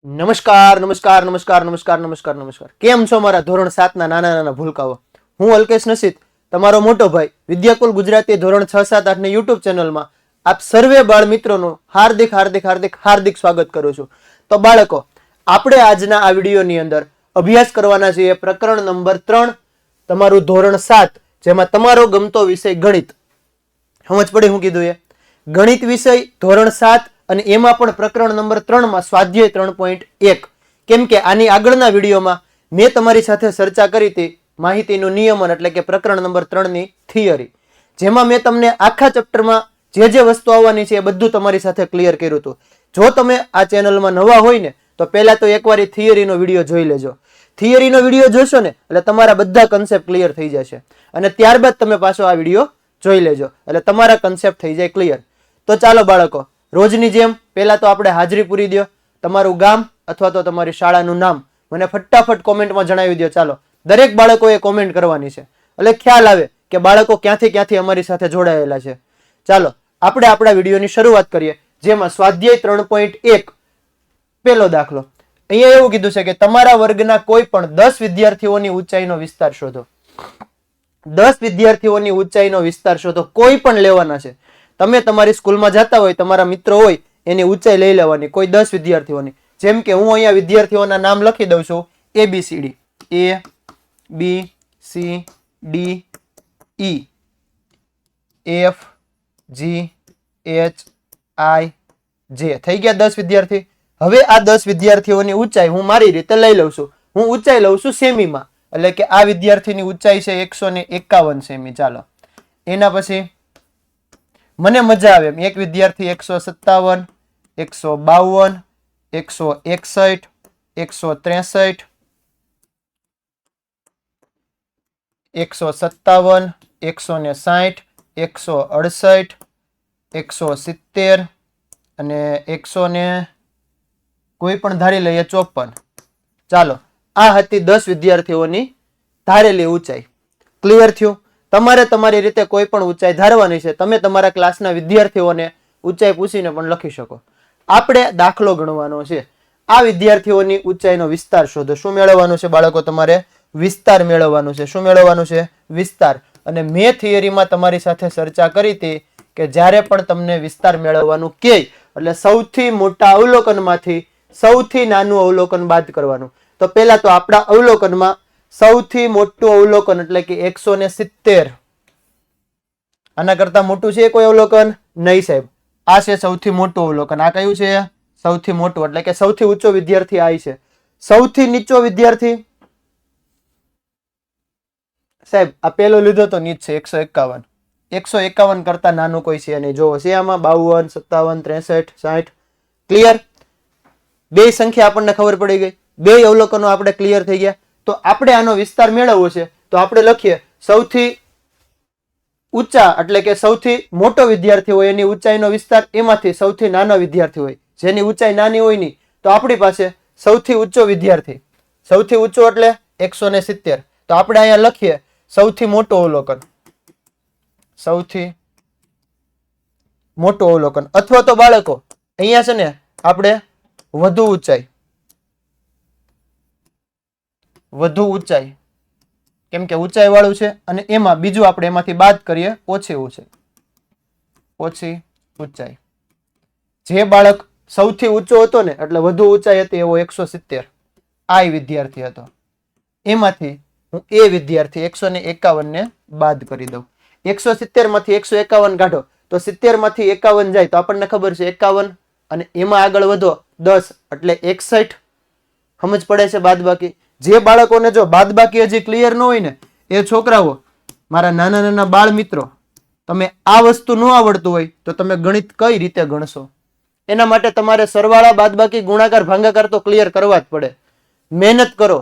નમસ્કાર નમસ્કાર નમસ્કાર નમસ્કાર નમસ્કાર નમસ્કાર કેમ છો મારા ધોરણ 7 ના નાના નાના ભૂલકાઓ। હું અલ્કેશ નસીદ, તમારો મોટો ભાઈ વિદ્યાકુલ ગુજરાતી ધોરણ 6, 7, 8 ની YouTube ચેનલમાં આપ સર્વે બાળ મિત્રોનું હાર્દિક હાર્દિક હાર્દિક હાર્દિક સ્વાગત કરું છું। તો બાળકો, આપણે આજના આ વિડીયોની અંદર અભ્યાસ કરવાના છીએ પ્રકરણ નંબર 3, તમારું ધોરણ 7, જેમાં તમારો ગમતો વિષય ગણિત। સમજ પડી હું કીધું એ? ગણિત વિષય ધોરણ 7 અને એમાં પણ પ્રકરણ નંબર 3 માં સ્વાધ્યાય 3.1। કેમ કે આની આગળના વિડીયોમાં મેં તમારી સાથે ચર્ચા કરી હતી માહિતીનું નિયમન એટલે કે પ્રકરણ નંબર 3 ની થિયરી, જેમાં મેં તમને આખા ચેપ્ટરમાં જે જે વસ્તુ આવવાની છે એ બધું તમારી સાથે ક્લિયર કર્યું હતું। જો તમે આ ચેનલમાં નવા હોય ને તો પહેલા તો એકવાર થિયરીનો વિડીયો જોઈ લેજો। થિયરીનો વિડીયો જોશો ને એટલે તમારા બધા કન્સેપ્ટ ક્લિયર થઈ જશે અને ત્યારબાદ તમે પાછો આ વિડીયો જોઈ લેજો એટલે તમારા કન્સેપ્ટ થઈ જાય ક્લિયર। તો ચાલો બાળકો, રોજની જેમ પહેલા તો આપણે હાજરી પૂરી દો। તમારું ગામ અથવા તો તમારી શાળાનું નામ મને ફટાફટ કોમેન્ટમાં જણાવી દો। ચાલો, દરેક બાળકોએ કોમેન્ટ કરવાની છે એટલે ખ્યાલ આવે કે બાળકો ક્યાંથી ક્યાંથી અમારી સાથે જોડાયેલા છે। ચાલો આપણે આપણા વિડીયોની શરૂઆત કરીએ, જેમાં સ્વાધ્યાય 3.1 પહેલો દાખલો। અહીંયા એવું કીધું છે કે તમારા વર્ગના કોઈ પણ 10 વિદ્યાર્થીઓની ઊંચાઈનો વિસ્તાર શોધો। 10 વિદ્યાર્થીઓની ઊંચાઈનો વિસ્તાર શોધો, કોઈ પણ લેવાના છે। તમે તમારી સ્કૂલમાં જતા હોય, તમારા મિત્રો હોય, એની ઊંચાઈ લઈ લેવાની, કોઈ 10 વિદ્યાર્થીઓની। જેમ કે હું અહીંયા વિદ્યાર્થીઓના નામ લખી દઉં છું, ABCD, A B C D E F G H I J, થઈ ગયા 10 વિદ્યાર્થી। હવે આ 10 વિદ્યાર્થીઓની ઊંચાઈ હું મારી રીતે લઈ લઉં છું। હું ઊંચાઈ લઉં છું સેમીમાં, એટલે કે આ વિદ્યાર્થીની ઊંચાઈ છે 151 સેમી। ચાલો, એના પછી મને મજા આવે એમ એક વિદ્યાર્થી 157, 152, 161, 163, 157, 160, 168, 170 અને 100 ને કોઈ પણ ધારી લઈએ 54। ચાલો, આ હતી 10 વિદ્યાર્થીઓની ધારેલી ઊંચાઈ। ક્લિયર થયું? તમારે તમારી રીતે કોઈ પણ ઊંચાઈ ધારવાની છે। તમે તમારા ક્લાસના વિદ્યાર્થીઓને ઊંચાઈ પૂછીને પણ લખી શકો। આપણે દાખલો ગણવાનો છે। આ વિદ્યાર્થીઓની ઊંચાઈનો વિસ્તાર શોધો। શું મેળવવાનું છે બાળકો? તમારે વિસ્તાર મેળવવાનું છે। શું મેળવવાનું છે? વિસ્તાર। અને મેં થિયરીમાં તમારી સાથે ચર્ચા કરી હતી કે જ્યારે પણ તમને વિસ્તાર મેળવવાનું કહે એટલે સૌથી મોટા અવલોકનમાંથી સૌથી નાનું અવલોકન બાદ કરવાનું। તો પહેલા તો આપણા અવલોકનમાં સૌથી મોટું અવલોકન એટલે કે 170, આના કરતા મોટું છે કોઈ અવલોકન? નહીં સાહેબ, આ છે સૌથી મોટું અવલોકન। આ કયું છે? સૌથી મોટું, એટલે કે સૌથી ઊંચો વિદ્યાર્થી આ છે। સૌથી નીચો વિદ્યાર્થી સાહેબ આ પેલો લીધો તો નીચ છે 151। 151 કરતા નાનું કોઈ છે નહીં। જોવો છે આમાં 52, 57, 63, 60। ક્લિયર? બે સંખ્યા આપણને ખબર પડી ગઈ, બે અવલોકનો આપણે ક્લિયર થઈ ગયા। તો આપણે આનો વિસ્તાર મેળવવો છે તો આપણે લખીએ સૌથી ઊંચા એટલે કે સૌથી મોટો વિદ્યાર્થી હોય એની ઊંચાઈનો વિસ્તાર, એમાંથી સૌથી નાનો વિદ્યાર્થી હોય જેની ઊંચાઈ નાની હોય ની, તો આપણી પાસે સૌથી ઊંચો વિદ્યાર્થી, સૌથી ઊંચો એટલે 170। તો આપણે અહીંયા લખીએ સૌથી મોટો અવલોકન, સૌથી મોટો અવલોકન। અથવા તો બાળકો અહીંયા છે ને આપણે વધુ ઊંચાઈ, કેમ કે ઊંચાઈ વાળું છે અને એમાં બીજું આપણે એમાંથી બાદ કરીએ ઓછી ઊંચાઈ। જે બાળક સૌથી ઊંચો હતો ને એટલે વધુ ઊંચાઈ હતી એવો 170 આ વિદ્યાર્થી હતો, એમાંથી હું એ વિદ્યાર્થી 151 ને બાદ કરી દઉં। 170 માંથી 151 કાઢો તો 70 માંથી 51 જાય તો આપણને ખબર છે 51 અને એમાં આગળ વધો 10 એટલે 61। સમજ પડે છે બાદ બાકી? જે બાળકોને જો બાદ બાકી હજી ક્લિયર ન હોય ને એ છોકરાઓ, મારા નાના નાના બાળ મિત્રો, તમે આ વસ્તુ ન આવડતું હોય તો તમે ગણિત કઈ રીતે ગણશો? એના માટે તમારે સરવાળા, બાદબાકી, ગુણાકાર, ભાગાકાર તો ક્લિયર કરવા જ પડે। મહેનત કરો,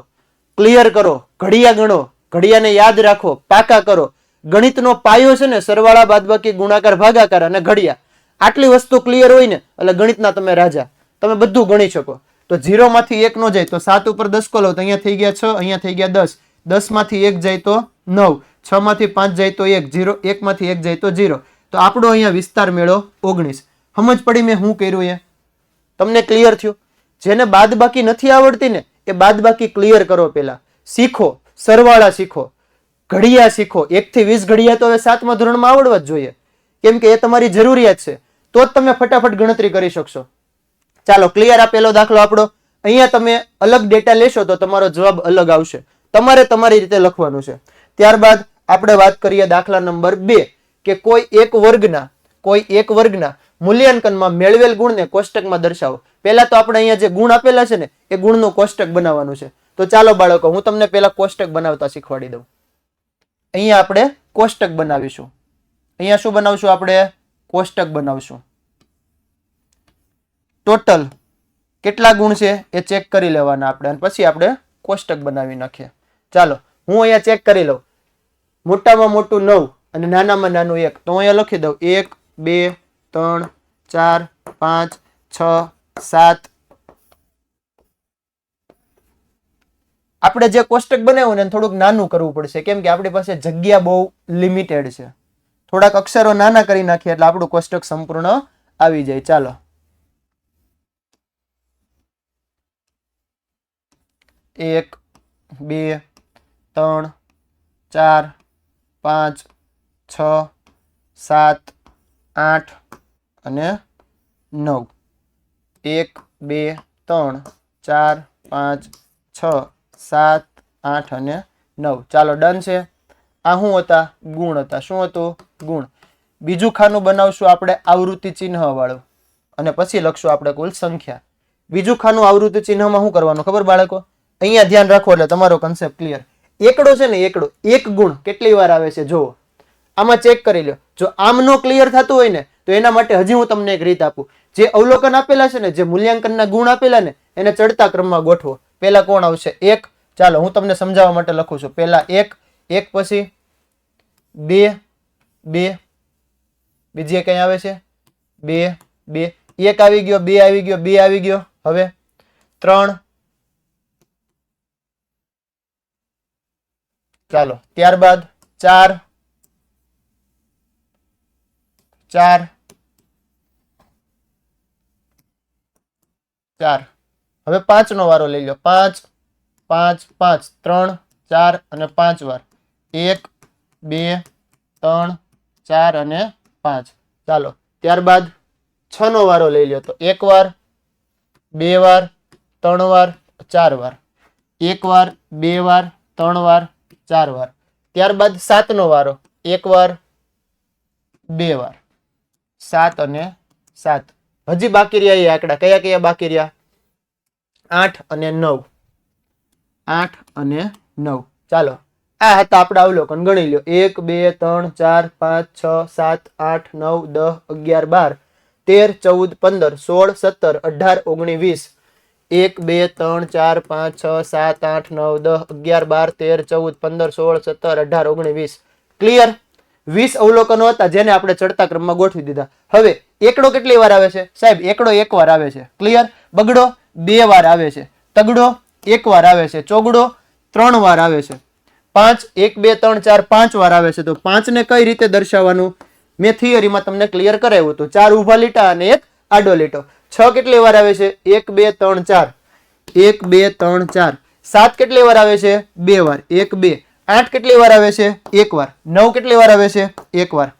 ક્લિયર કરો, ઘડિયા ગણો, ઘડિયાને યાદ રાખો, પાકા કરો। ગણિતનો પાયો છે ને સરવાળા, બાદબાકી, ગુણાકાર, ભાગાકાર અને ઘડિયા। આટલી વસ્તુ ક્લિયર હોય ને એટલે ગણિતના તમે રાજા, તમે બધું ગણી શકો। તો 0 માંથી 1 નો જાય તો 7 ઉપર 10 કો લો તો અહીંયા થઈ ગયા 6, અહીંયા થઈ ગયા 10, 10 માંથી 1 જાય તો 9, 6 માંથી 5 જાય તો 1, 1 માંથી 1 જાય તો 0। તો આપણો અહીંયા વિસ્તાર મેળો 19। સમજ પડી મેં શું કર્યું? એ તમને ક્લિયર થયું? જેને બાદબાકી નથી આવડતી ને એ બાદબાકી ક્લિયર કરો. પેલા શીખો, સરવાળા શીખો, ઘડિયા શીખો. 1 થી 20 ઘડિયા તો હવે 7મા ધોરણમાં આવડવા જ જોઈએ, કેમ કે એ તમારી જરૂરિયાત છે. તો જ તમે ફટાફટ ગણતરી કરી શકશો. ચાલો ક્લિયર. આ પેલો દાખલો આપણો. અહીંયા તમે અલગ ડેટા લેશો તો તમારો જવાબ અલગ આવશે. તમારે તમારી રીતે લખવાનું છે. ત્યારબાદ આપણે વાત કરીએ દાખલા નંબર 2 કે કોઈ એક વર્ગના મૂલ્યાંકનમાં મેળવેલ ગુણને કોષ્ટકમાં દર્શાવો. પહેલા તો આપણે અહીંયા જે ગુણ આપેલા છે ને એ ગુણનું કોષ્ટક બનાવવાનું છે. તો ચાલો બાળકો, હું તમને પહેલા કોષ્ટક બનાવતા શીખવાડી દઉં. અહીંયા આપણે કોષ્ટક બનાવીશું. અહીંયા શું બનાવશું? આપણે કોષ્ટક બનાવશું. ટોટલ કેટલા ગુણ છે એ ચેક કરી લેવાના આપણે, અને પછી આપણે કોષ્ટક બનાવી નાખીએ. ચાલો હું અહીંયા ચેક કરી લઉં. મોટામાં મોટું 9 અને નાનામાં નાનું 1. તો અહીંયા લખી દઉં 1 2 3 4 5 6 7. આપણે જે કોષ્ટક બનાવ્યું ને થોડુંક નાનું કરવું પડશે, કેમ કે આપણી પાસે જગ્યા બહુ લિમિટેડ છે. થોડાક અક્ષરો નાના કરી નાખીએ એટલે આપણું કોષ્ટક સંપૂર્ણ આવી જાય. ચાલો 1 2 3 4 5 6 7 8 અને 9. 1 2 3 4 5 6 7 8 અને 9. ચાલો ડન છે. આ શું હતા? ગુણ હતા. શું હતું? ગુણ. બીજું ખાનું બનાવશું આપણે આવૃત્તિ ચિહ્ન વાળું, અને પછી લખશું આપણે કુલ સંખ્યા. બીજું ખાનું આવૃત્તિ ચિહ્નમાં શું કરવાનું ખબર બાળકો? અહીંયા ધ્યાન રાખો એટલે તમારો કન્સેપ્ટ ક્લિયર. એકડો છે ને, એકડો, એક ગુણ કેટલી વાર આવે છે જોવો. આમાં ચેક કરી લો. જો આમ નો ક્લિયર થતું હોય ને તો એના માટે હજી હું તમને એક રીત આપું. જે અવલોકન આપેલા છે ને, જે મૂલ્યાંકનના ગુણ આપેલા ને, એને ચડતા ક્રમમાં ગોઠવો. પહેલા કોણ આવશે? 1. ચાલો હું તમને સમજાવવા માટે લખું છું. પહેલા 1, 1 પછી 2, 2. બીજી કઈ આવે છે? 2, 2. 1 આવી ગયો, 2 આવી ગયો, 2 આવી ગયો. હવે 3. ચાલો ત્યારબાદ 4, 4, 4. હવે 5 નો વારો લઈ લો. 5, 5, 5. 3, 4 અને 5 વાર. 1, 2, 3, 4 અને 5. ચાલો ત્યારબાદ 6 નો વારો લઈ લો. તો 1 વાર, 2 વાર, 3 વાર, 4 વાર. 1 વાર, 2 વાર, 3 વાર, 4 વાર. ત્યારબાદ 7 નો વારો. 1 વાર, 2 વાર. 7 અને 7. હજી બાકી રહ્યા એ આંકડા. કયા કયા બાકી રહ્યા? 8 અને 9. 8 અને 9. ચાલો આ હતા આપણા અવલોકન. ગણી લો. 1 2 3 4 5 6 7 8 9 10 11 12 13 14 15 16 17 18 19 20. 1 2 3 4 5 6 7 8 9 10 11 12 13 14 15 16 17 18 19 20. ક્લિયર? 20 અવલોકનો હતા જેને આપણે ચડતા ક્રમમાં ગોઠવી દીધા. હવે એકડો કેટલી વાર આવે છે સાહેબ? એકડો 1 વાર આવે છે. ક્લિયર? બગડો 2 વાર આવે છે. તગડો 1 વાર આવે છે. ચોગડો 3 વાર આવે છે. 5 1 2 3 4 5 વાર આવે છે. તો 5 ને કઈ રીતે દર્શાવવાનું મેં થિયરીમાં તમને ક્લિયર કરાવ્યું હતું. 4 ઊભા લીટા અને 1 આડો લીટો. 6 કેટલી વાર આવે છે? 1 2 3 4. 1 2 3 4. 7 કેટલી વાર આવે છે? 2 વાર. 1 2. 8 કેટલી વાર આવે છે? 1 વાર. 9 કેટલી વાર આવે છે? 1 વાર.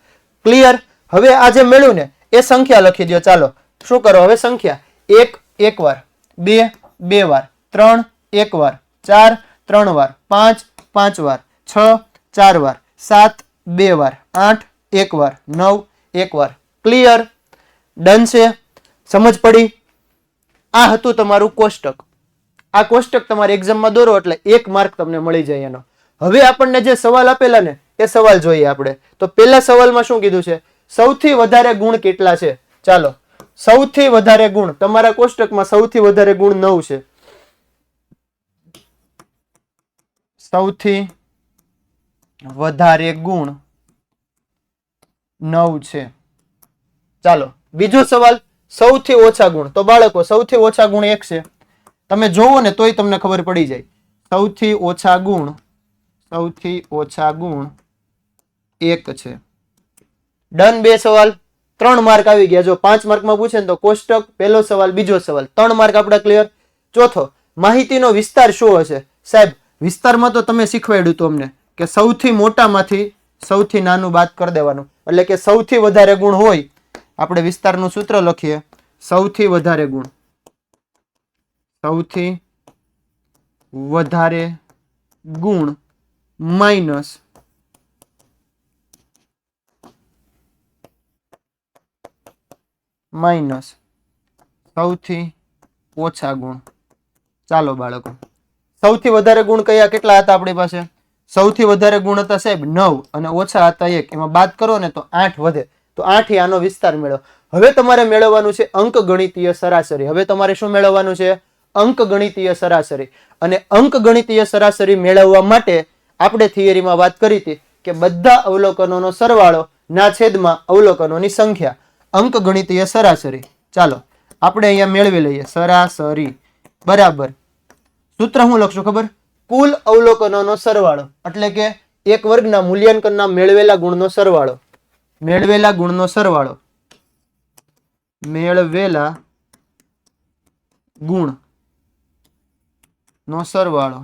ક્લિયર? હવે આ જે મળ્યું ને એ સંખ્યા લખી દો. ચાલો શું કરો હવે? સંખ્યા 1 1 વાર, 2 2 વાર, 3 1 વાર, 4 3 વાર, 5 5 વાર, 6 4 વાર, 7 2 વાર, 8 1 વાર, 9 1 વાર. ક્લિયર? ડન છે? સમજ પડી? આ હતું તમારું કોષ્ટક. આ કોષ્ટક તમારે એક્ઝામમાં દોરો એટલે 1 માર્ક તમને મળી જાય એનો. હવે આપણને જે સવાલ આપેલા ને એ સવાલ જોઈએ આપણે. તો પહેલા સવાલમાં શું કીધું છે? સૌથી વધારે ગુણ કેટલા છે? ચાલો સૌથી વધારે ગુણ તમારા કોષ્ટકમાં સૌથી વધારે ગુણ 9 છે. સૌથી વધારે ગુણ 9 છે. ચાલો બીજો સવાલ, સૌથી ઓછા ગુણ. તો બાળકો સૌથી ઓછા ગુણ 1 છે. તમે જોવો ને તોય તમને ખબર પડી જાય. સૌથી ઓછા ગુણ 1 છે. ડન. 2 સવાલ. 3 માર્ક આવી ગયા. જો 5 માર્કમાં પૂછે ને તો કોષ્ટક, પહેલો સવાલ, બીજો સવાલ, 3 માર્ક આપણા ક્લિયર. ચોથો, માહિતીનો વિસ્તાર શું હશે? સાહેબ વિસ્તારમાં તો તમે શીખવાડ્યું હતું અમને કે સૌથી મોટામાંથી સૌથી નાનું બાદ કરી દેવાનું, એટલે કે સૌથી વધારે ગુણ હોય, આપણે વિસ્તારનું સૂત્ર લખીએ, સૌથી વધારે ગુણ, સૌથી વધારે ગુણ માઇનસ સૌથી ઓછા ગુણ. ચાલો બાળકો, સૌથી વધારે ગુણ કયા કેટલા હતા આપણી પાસે? સૌથી વધારે ગુણ હતા સાહેબ 9 અને ઓછા હતા 1. એમાં બાદ કરો ને તો 8 વધે, તો 8 આનો વિસ્તાર મેળવો. હવે તમારે મેળવવાનું છે અંકગણિતીય સરાસરી. હવે તમારે શું મેળવવાનું છે? અંકગણિતીય સરાસરી. અને અંકગણિતીય સરાસરી મેળવવા માટે આપણે થિયરીમાં વાત કરી હતી કે બધા અવલોકનોનો સરવાળો ના છેદમાં અવલોકનોની સંખ્યા, અંકગણિતીય સરાસરી. ચાલો આપણે અહીંયા મેળવી લઈએ સરાસરી બરાબર. સૂત્ર હું લખશું ખબર? કુલ અવલોકનોનો સરવાળો, એટલે કે એક વર્ગના મૂલ્યાંકનના મેળવેલા ગુણનો સરવાળો. મેળવેલા ગુણનો સરવાળો, મેળવેલા ગુણ નો સરવાળો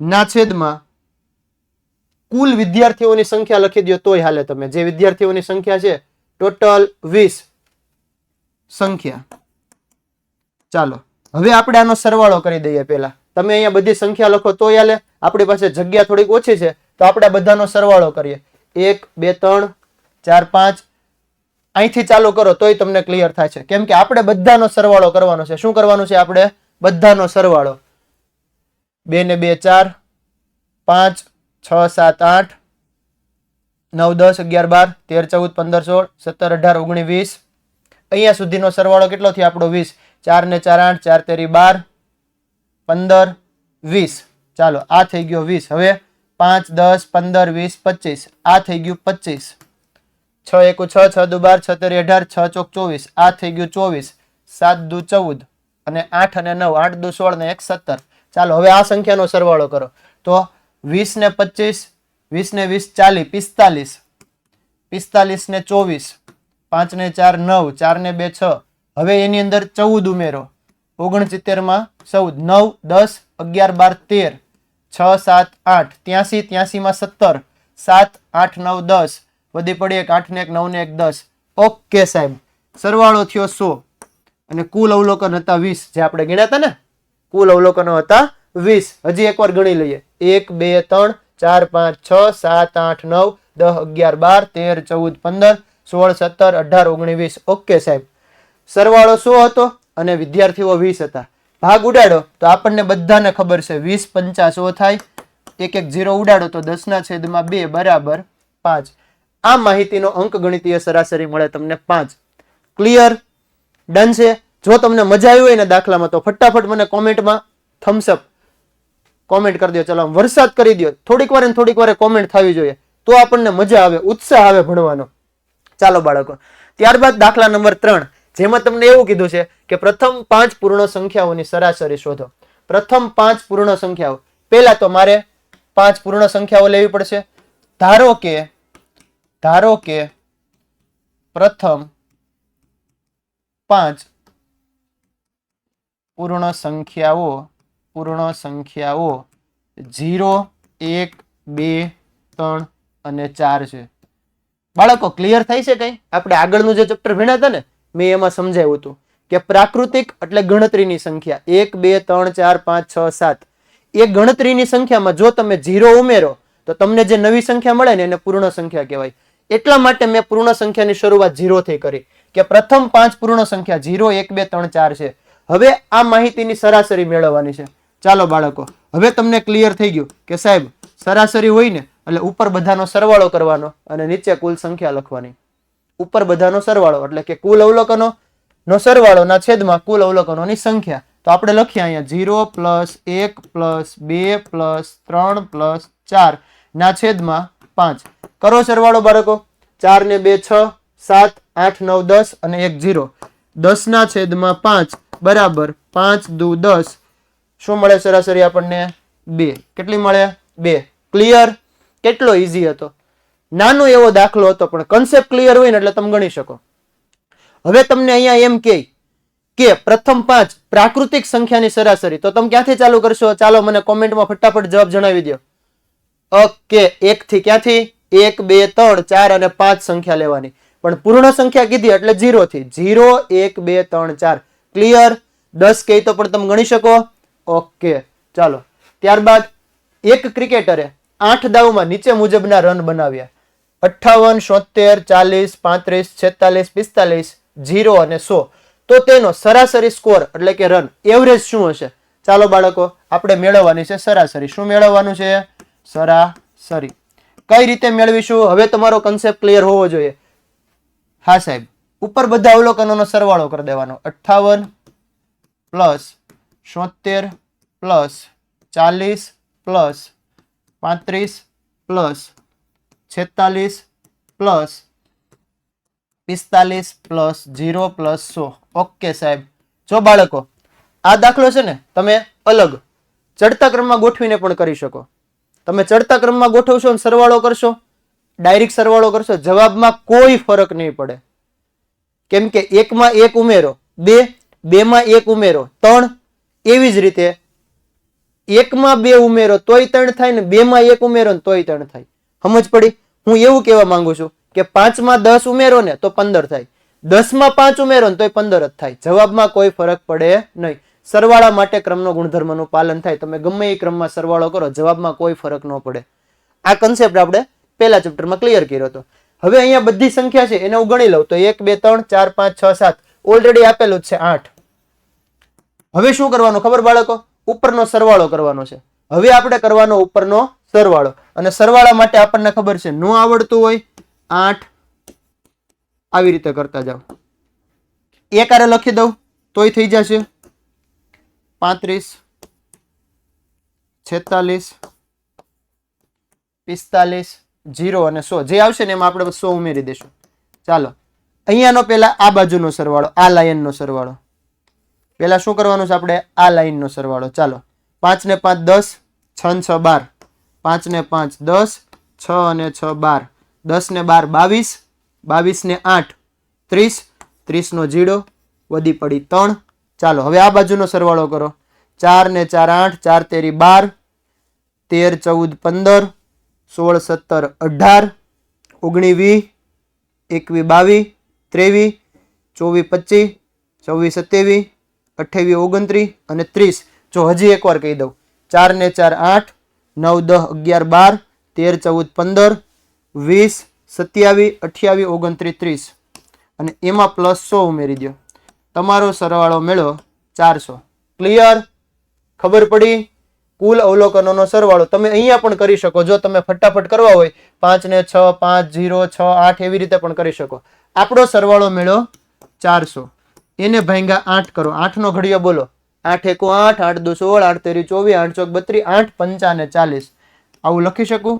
ના છેદમાં કુલ વિદ્યાર્થીઓની સંખ્યા લખી દો તોય હાલે. તમે જે વિદ્યાર્થીઓની સંખ્યા છે ટોટલ 20 સંખ્યા. ચાલો હવે આપણે આનો સરવાળો કરી દઈએ. પહેલા તમે અહીંયા બધી સંખ્યા લખો તોય હાલે, આપણી પાસે જગ્યા થોડીક ઓછી છે તો આપણે બધાનો સરવાળો કરીએ. 1 2 3 4 5 અહીંથી ચાલુ કરો તોય તમને ક્લિયર થાય છે, કેમ કે આપણે બધાનો સરવાળો કરવાનો છે. શું કરવાનું છે? આપણે બધાનો સરવાળો. 2 ને 2 4, 5 6 7 8 9 10 11 12 13 14 15 16 17 18 19 20. અહીંયા સુધીનો સરવાળો કેટલો થયો આપણો? 20. 4 ને 4 8, 4 તેરી 12, 15 20. ચાલો આ થઈ ગયો 20. હવે 5 10 15 20 25, આ થઈ ગયું 25. 6 1 6 6 2 12 6 તેરી 18 6 ચોક 24, આ થઈ ગયું 24. 7 2 14 અને 8 અને 9, 8 2 16 ને 1 17. ચાલો હવે આ સંખ્યાનો સરવાળો કરો તો 20 ને 25, 20 ને 20 40, 45 ને 24, 5 ને 4 9, 4 ને 2 6. હવે એની અંદર 14 ઉમેરો. 69 માં 14, 9 10 11 12 13, 6 7 8 83, 83 માં 17, 7 8 9 10, વધી પડી 1 8 ને 1 9 ને 1 10. ઓકે સાહેબ, સરવાળો થયો 100 અને કુલ અવલોકન હતા 20 જે આપણે ગણ્યા હતા ને. કુલ અવલોકનો હતા 20. હજી એકવાર ગણી લઈએ. 1 2 3 4 5 6 7 8 9 10 11 12 13 14 15 16 17 18 19 20. ઓકે સાહેબ, સરવાળો 100 હતો અને વિદ્યાર્થીઓ 20 હતા. ભાગ ઉડાડો તો આપણને બધાને ખબર છે 20 50 100 થાય. એક એક 0 ઉડાડો તો 10 ના છેદમાં 2 બરાબર 5. આ માહિતીનો અંકગણિતીય સરાસરી મળે તમને 5. ક્લિયર? ડન છે? જો તમને મજા આવી હોય ને દાખલામાં તો ફટાફટ મને કોમેન્ટમાં થમ્સ અપ કોમેન્ટ કરી દો. ચલો વરસાદ કરી દો. થોડીક વાર કોમેન્ટ થવી જોઈએ તો આપણને મજા આવે, ઉત્સાહ આવે ભણવાનો. ચાલો બાળકો, ત્યારબાદ દાખલા નંબર 3, જેમાં તમને એવું કીધું છે કે પ્રથમ 5 પૂર્ણ સંખ્યાઓની સરાસરી શોધો. પ્રથમ 5 પૂર્ણ સંખ્યાઓ. પહેલા તો મારે 5 પૂર્ણ સંખ્યાઓ લેવી પડશે. ધારો કે પ્રથમ 5 પૂર્ણ સંખ્યાઓ 0 1 2 3 અને 4 છે. બાળકો ક્લિયર થાય છે કઈ? આપણે આગળનું જે ચેપ્ટર ભણ્યા હતા ને મેં એમાં સમજાવ્યું હતું કે પ્રાકૃતિક એટલે ગણતરીની સંખ્યા 1 2 3 4 5 6 7. એ ગણતરીની સંખ્યામાં જો તમે 0 ઉમેરો તો તમને જે નવી સંખ્યા મળે ને એને પૂર્ણ સંખ્યા કહેવાય. એટલા માટે મેં પૂર્ણ સંખ્યાની શરૂઆત 0 થી કરી કે પ્રથમ 5 પૂર્ણ સંખ્યા 0 1 2 3 4 છે. હવે આ માહિતીની સરાસરી મેળવવાની છે. ચાલો બાળકો, હવે તમને ક્લિયર થઈ ગયું કે સાહેબ સરાસરી હોય ને એટલે ઉપર બધાનો સરવાળો કરવાનો અને નીચે કુલ સંખ્યા લખવાની. ઉપર બધાનો સરવાળો એટલે કે કુલ અવલોકનો નો સરવાળો ના છેદમાં કુલ અવલોકનોની સંખ્યા. તો આપણે લખીએ અહીંયા 0 + 1 + 2 + 3 + 4 ના છેદમાં 5. કરો સરવાળો બાળકો. 4 ને 2 6, 7 8 9 10 અને 1 0. 10 ના છેદમાં 5 બરાબર 5 દુ 10. શું મળે સરાસરી આપણને? 2. કેટલી મળે? 2. ક્લિયર? કેટલો ઈઝી હતો. નાનો એવો દાખલો હતો, પણ કન્સેપ્ટ ક્લિયર હોય ને એટલે તમે ગણી શકો. હવે તમને અહીંયા એમ કે પ્રથમ 5 પ્રાકૃતિક સંખ્યાની સરાસરી, તો તમે ક્યાંથી ચાલુ કરશો? ચાલો મને કોમેન્ટમાં ફટાફટ જવાબ જણાવી દો. ઓકે, 1 થી ક્યાંથી? 1 2 3 4 અને 5 સંખ્યા લેવાની, પણ પૂર્ણ સંખ્યા કીધી એટલે 0 થી 0 1 2 3 4. ક્લિયર? 10 કહે તો પણ તમે ગણી શકો. ઓકે, ચાલો. ત્યારબાદ એક ક્રિકેટરે 8 દાવમાં નીચે મુજબના રન બનાવ્યા: 58, 70, 40, 35, 46, 45, 0 અને 100. તો તેનો સરાસરી સ્કોર એટલે કે રન એવરેજ શું હશે? ચાલો બાળકો, આપણે મેળવવાની છે સરાસરી. શું મેળવવાનું છે? સરાસરી. કઈ રીતે મેળવીશું? હવે તમારો કન્સેપ્ટ ક્લિયર હોવો જોઈએ. હા સાહેબ, ઉપર બધા અવલોકનોનો સરવાળો કરી દેવાનો. 58 plus 70 plus 40 plus 35 plus 46 plus 45 plus 0 plus 100. Okay સાહેબ. જો બાળકો, આ દાખલો છે ને તમે અલગ ચડતા ક્રમમાં ગોઠવીને પણ કરી શકો. તમે ચડતા ક્રમમાં ગોઠવશો અને સરવાળો કરશો, ડાયરેક્ટ સરવાળો કરશો, જવાબમાં કોઈ ફરક નહીં પડે. કેમ કે 1 માં 1 ઉમેરો, 2 2 માં 1 ઉમેરો, 3 એવી જ રીતે 1 માં 2 ઉમેરો તોય 3 થાય ને 2 માં 1 ઉમેરો ને તોય 3 થાય. સમજ પડી? હું એવું કહેવા માંગુ છું કે 5 માં 10 ઉમેરો ને તો 15 થાય, 10 માં 5 ઉમેરો ને તોય 15 જ થાય. જવાબમાં કોઈ ફરક પડે નહીં. સરવાળા માટે ક્રમનો ગુણધર્મનું પાલન થાય. તમે ગમે એ ક્રમમાં સરવાળો કરો, જવાબમાં કોઈ ફરક ન પડે. આ કન્સેપ્ટ આપણે પહેલા ચેપ્ટરમાં ક્લિયર કર્યો હતો. હવે અહીંયા બધી સંખ્યા છે એને હું ગણી લઉં તો 1 2 3 4 5 6 7 ઓલરેડી આપેલું જ છે 8. હવે શું કરવાનું ખબર બાળકો? ઉપરનો સરવાળો કરવાનો છે. હવે આપણે કરવાનો ઉપરનો સરવાળો, અને સરવાળા માટે આપણને ખબર છે ન આવડતું હોય 8 આવી રીતે કરતા જાઓ. એક આરે લખી દઉં તોય થઈ જશે 35 46 45 0 અને 100. જે આવશે ને એમાં આપણે 100 ઉમેરી દઈશું. ચાલો, અહીંયાનો પેલા આ બાજુનો સરવાળો, આ લાઈનનો સરવાળો. પેલા શું કરવાનું છે આપણે? આ લાઈનનો સરવાળો. ચાલો, 5 ને 5 10, 6 ને 6 12, 5 ને 5 10, 6 અને 6 12, 10 ને 12 22, 22 ને 8 30, 30 નો 0 વધી પડી 3. ચાલો, હવે આ બાજુનો સરવાળો કરો. 4 ને 4 8, 4 તેરી 12, 13 14 15, 16 17 18, 19 20, 21 22, 23 24 25, 26 27 28 અને 30. જો હજી એકવાર કહી દઉં, 4 ને 4 8, 9 10 11 12, 13 14 15, 20 27 28 29 30 અને એમાં પ્લસ 100 ઉમેરી દો. તમારો સરવાળો મેળવો 400. ક્લિયર? ખબર પડી? કુલ અવલોકનોનો સરવાળો તમે અહીંયા પણ કરી શકો. જો તમે ફટાફટ કરવા હોય 5 ને 6 5 0 6 8 એવી રીતે પણ કરી શકો. આપણો સરવાળો મેળવો 400. એને ભાંગ્યા 8 કરો. 8 નો ઘડિયો બોલો. 8 1 8, 8 2 16, 8 3 24, 8 4 32, 8 5 ને 40. આવું લખી શકું?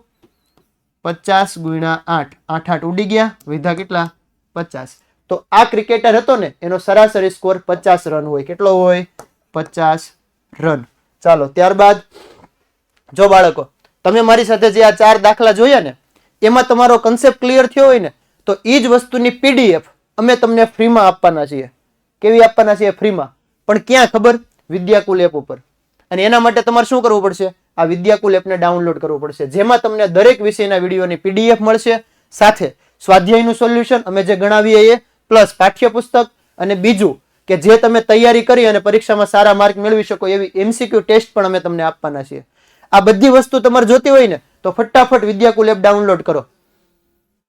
50 ગુણ્યા 8, 8 8 ઉડી ગયા, વધ્યા કેટલા? 50. તો આ ક્રિકેટર હતો ને એનો સરાસરી સ્કોર 50 રન હોય. કેટલો હોય? 50 રન. ચાલો, ત્યારબાદ જો બાળકો, તમે મારી સાથે જે આ 4 દાખલા જોયા ને એમાં તમારો કન્સેપ્ટ ક્લિયર થયો હોય ને તો એ જ વસ્તુની પીડીએફ અમે તમને ફ્રીમાં આપવાના છીએ. કેવી આપવાના છીએ? ફ્રીમાં. પણ ક્યાં ખબર? વિદ્યાકુલ એપ ઉપર. અને એના માટે તમારે શું કરવું પડશે? આ વિદ્યાકુલ એપને ડાઉનલોડ કરવું પડશે, જેમાં તમને દરેક વિષયના વિડીયોની પીડીએફ મળશે, સાથે સ્વાધ્યાયનું સોલ્યુશન અમે જે ગણાવીએ એ, પ્લસ પાઠ્યપુસ્તક, અને બીજું કે જે તમે તૈયારી કરી અને પરીક્ષામાં સારા માર્ક મેળવી શકો એવી MCQ ટેસ્ટ પણ અમે તમને આપવાના છીએ. આ બધી વસ્તુ તમારે જોતી હોય ને તો ફટાફટ વિદ્યાકુલ એપ ડાઉનલોડ કરો.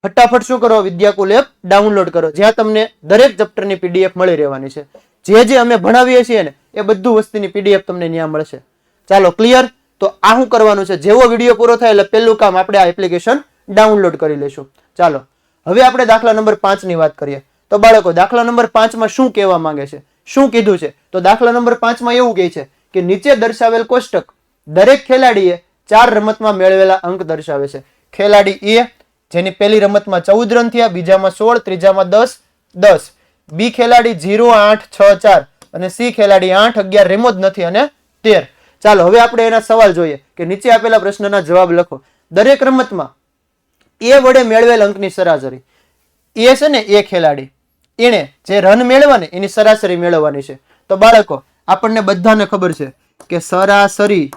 ફટાફટ શું કરો? વિદ્યાકુલ એપ ડાઉનલોડ કરો, જ્યાં તમને દરેક ચેપ્ટરની પીડીએફ મળી રહેવાની છે. જે અમે ભણાવીએ છીએ ને એ બધું વસ્તુની પીડીએફ તમને ત્યાં મળશે. ચાલો, ક્લિયર? તો આ શું કરવાનું છે? જેવો વિડીયો પૂરો થાય એટલે પહેલું કામ આપણે આ એપ્લિકેશન ડાઉનલોડ કરી લઈશું. ચાલો, હવે આપણે દાખલા નંબર 5 ની વાત કરીએ. તો બાળકો, દાખલા નંબર 5 માં શું કહેવા માંગે છે? શું કીધું છે? તો દાખલા નંબર 5 માં એવું કહે છે કે નીચે દર્શાવેલ કોષ્ટક દરેક ખેલાડીએ 4 રમતમાં મેળવેલા અંક દર્શાવે છે. ખેલાડી A જેની પહેલી રમતમાં 14 રન થયા, બીજામાં 16, ત્રીજામાં 10 10, બી ખેલાડી 0 8 6 4 અને સી ખેલાડી 8 11 રેમો જ નથી અને 13. ચાલો, હવે આપણે એના સવાલ જોઈએ કે નીચે આપેલા પ્રશ્નના જવાબ લખો. દરેક રમતમાં એ વડે મેળવેલ અંકની સરાસરી. એ છે ને એ ખેલાડી એને જે રન મેળવે ને એની સરાસરી મેળવવાની છે. તો બાળકો આપણને બધાને ખબર છે કે સરાસરી,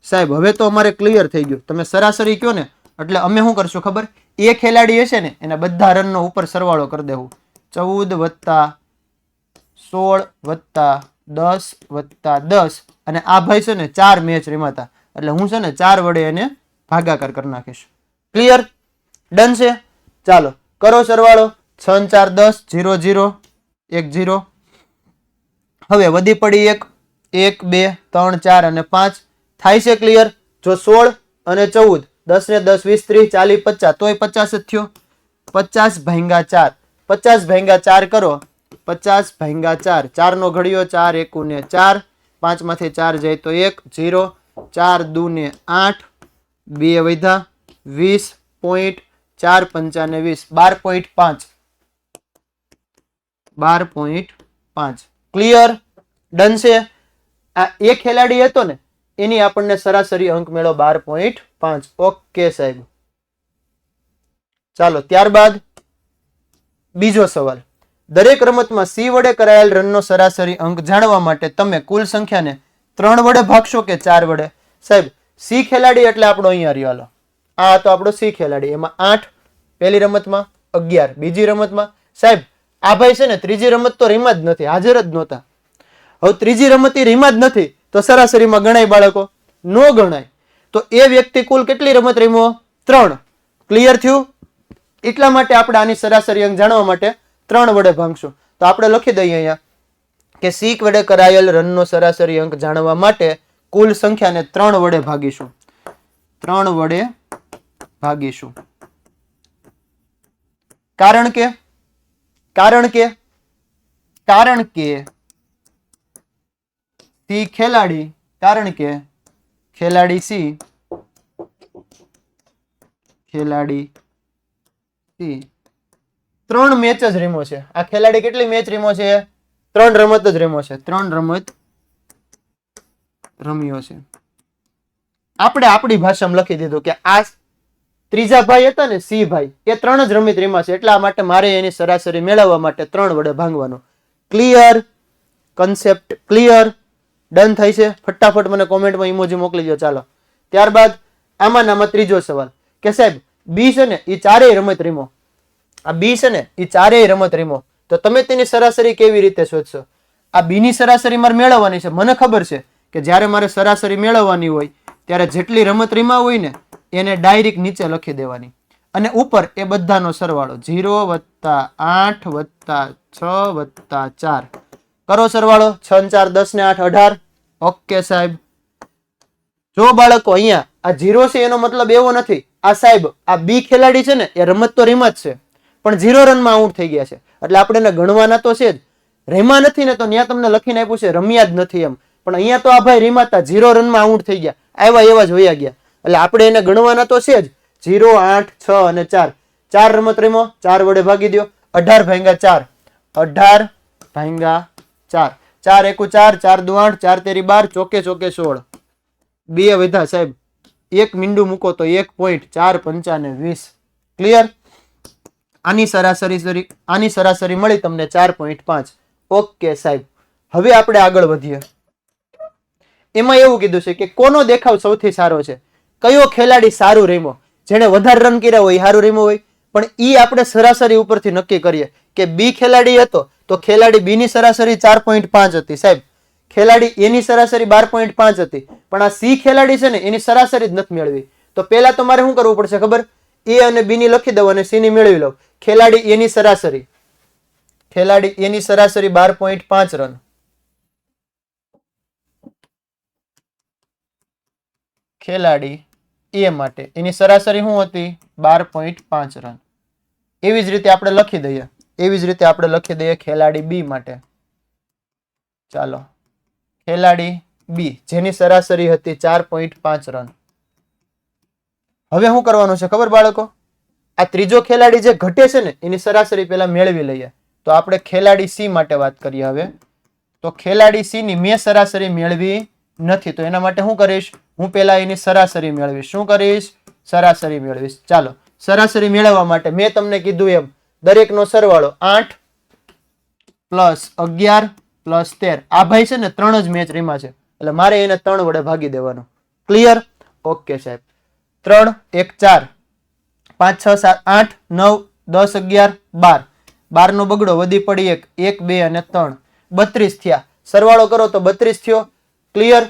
સાહેબ હવે તો અમારે ક્લિયર થઈ ગયું. તમે સરાસરી કયો ને એટલે અમે શું કરશું ખબર, એ ખેલાડી હશે ને એના બધા રનનો ઉપર સરવાળો કરી દેવું. 14 + 16 + 10 + 10 અને આ ભાઈ છે ને 4 મેચ રમાતા એટલે હું છે ને 4 વડે એને ભાગાકાર કરી નાખીશ. ક્લિયર? ડન છે? ચાલો કરો સરવાળો. 6 × 4 = 10, 0 0 1 0. હવે વધી પડી 1 1 2 3 4 અને 5 થાય છે. ક્લિયર? જો 16 અને 14 10 ને 10 20 30 40 50 તોય 50 જ થયો. 50 ભાગ્યા 4, 50 ભાગ્યા 4 કરો. 50 ભાગ્યા 4, 4 નો ઘડિયો 4 1 ને 4, 5 માંથી 4 જાય તો 1 0, 4 2 ને 8, 2 વધ્યા 20 4 5 ને 20, 12.5, 12.5. ક્લિયર? ડન છે? આ એક ખેલાડી હતો ને એની આપણને સરાસરી અંક મેળો 12.5. ઓકે સાહેબ. ચાલો ત્યારબાદ બીજો સવાલ. દરેક રમતમાં સી વડે કરાયેલ રનનો સરાસરી અંક જાણવા માટે તમે કુલ સંખ્યાને 3 વડે ભાગશો કે 4 વડે? સાહેબ સી ખેલાડી એટલે આપણો અહીંયા રહ્યો. હાલો આ તો આપણો સી ખેલાડી. એમાં 8 પહેલી રમતમાં, 11 બીજી રમતમાં. સાહેબ આ ભાઈ છે ને ત્રીજી રમત તો રમ્યા જ નથી, હાજર જ નહોતા. હવે ત્રીજી રમત એ રમ્યા જ નથી તો સરાસરીમાં ગણાય બાળકો? નો ગણાય. તો એ વ્યક્તિ કુલ કેટલી રમત રમ્યો? 3. ક્લિયર થયું? એટલા માટે આપણે આની સરાસરી અંક જાણવા માટે 3 વડે ભાગશું. તો આપણે લખી દઈએ અહીંયા કે સી વડે કરાયેલ રનનો સરાસરી અંક જાણવા માટે કુલ સંખ્યાને 3 વડે ભાગીશું. 3 વડે ભાગીશું. કારણ કે સી ખેલાડી, કારણ કે ખેલાડી સી 3 મેચ જ રમ્યો છે. આ ખેલાડી કેટલી મેચ રમ્યો છે? 3 રમત જ રમ્યો છે. 3 રમત રમ્યો છે. આપણે આપણી ભાષામાં લખી દીધું કે આ ત્રીજા ભાઈ હતા ને સી ભાઈ, એ 3 જ રમત રમ્યા છે. એટલા માટે મારે એની સરાસરી મેળવવા માટે 3 વડે ભાગવાનું. ક્લિયર? Concept clear? ડન થાય છે? ફટાફટ મને કોમેન્ટમાં ઇમોજી મોકલી દો. ચાલો ત્યારબાદ આમાં ત્રીજો સવાલ કે સાહેબ બી છે ને એ 4 રમત રમ્યો. આ બી છે ને એ 4 રમત રમ્યો તો તમે તેની સરાસરી કેવી રીતે શોધશો? આ બી ની સરાસરી મારે મેળવવાની છે. મને ખબર છે કે જ્યારે મારે સરાસરી મેળવવાની હોય ત્યારે જેટલી રમત રમ્યા હોય ને એને ડાયરેક્ટ નીચે લખી દેવાની અને ઉપર એ બધાનો સરવાળો 0 + 8 + 6 + 4 કરો સરવાળો. 6 × 4 = 10 ને 8 18. ઓકે સાહેબ. જો બાળકો અહીંયા આ 0 છે એનો મતલબ એવો નથી આ સાહેબ આ બી ખેલાડી છે ને એ રમત તો રમત છે પણ 0 રનમાં આઉટ થઈ ગયા છે એટલે આપણે એને ગણવાના તો છે જ. રમ્યા નથી ને તો ત્યાં તમને લખીને આપ્યું છે રમ્યા જ નથી એમ, પણ અહીંયા તો આ ભાઈ રમાતા 0 રનમાં આઉટ થઈ ગયા, આવ્યા એવા જ વયા ગયા એટલે આપણે એને ગણવાના તો છે જ. 0 8 6 અને 4, 4 રમત રમ્યો. 4 વડે ભાગી દો. 18 ભાગ્યા 4, 18 ભાગ્યા 4, 4 1 4, 4 2 8, 4 તેરી 12, ચોકે ચોકે 16. 2 વધ્યા સાહેબ. 1 મીંડું મૂકો તો 1.4 5 ને 20. ક્લિયર? આની સરાસરી મળી તમને 4.5. ઓકે સાહેબ. હવે આપણે આગળ વધીએ. એમાં એવું કીધું છે કે કોનો દેખાવ સૌથી સારો છે? કયો ખેલાડી સારું રમ્યો? જેને વધારે રન કર્યા હોય સારું રમ્યો હોય, પણ ઈ આપણે સરાસરી ઉપરથી નક્કી કરીએ કે બી ખેલાડી હતો તો ખેલાડી બી ની સરાસરી 4.5 હતી. સાહેબ ખેલાડી એની સરાસરી 12.5 હતી, પણ આ સી ખેલાડી છે ને એની સરાસરી જ નથી મેળવી. તો પહેલા તો મારે શું કરવું પડશે ખબર? એ અને બી ની લખી દઉં અને સી ની મેળવી લઉં. ખેલાડી એની સરાસરી 12.5 રન. ખેલાડી એ માટે એની સરાસરી શું હતી? 12.5 રન. એવી જ રીતે આપણે લખી દઈએ ખેલાડી બી માટે. ચાલો ખેલાડી બી જેની સરાસરી હતી 4.5 રન. હવે શું કરવાનું છે ખબર બાળકો? આ ત્રીજો ખેલાડી જે ઘટે છે ને એની સરાસરી પહેલા મેળવી લઈએ. તો આપણે ખેલાડી સી માટે વાત કરીએ હવે. તો ખેલાડી સી ની મેં સરાસરી મેળવી નથી તો એના માટે શું કરીશ? હું પહેલા એની સરાસરી મેળવીશ. શું કરીશ? સરાસરી મેળવીશ. ચાલો સરાસરી મેળવવા માટે મેં તમને કીધું એમ દરેકનો સરવાળો 8 + 11 + 13. આ ભાઈ છે ને 3 જ મેચ રમ્યા છે એટલે મારે એને 3 વડે ભાગી દેવાનો. ક્લિયર? ઓકે સાહેબ. 3 1 4 5 6 7 8 9 10 11 12. 12 નો બગડો વધી પડી 1 1 2 અને 3 32 થયા. સરવાળો કરો તો 32 થયો. ક્લિયર?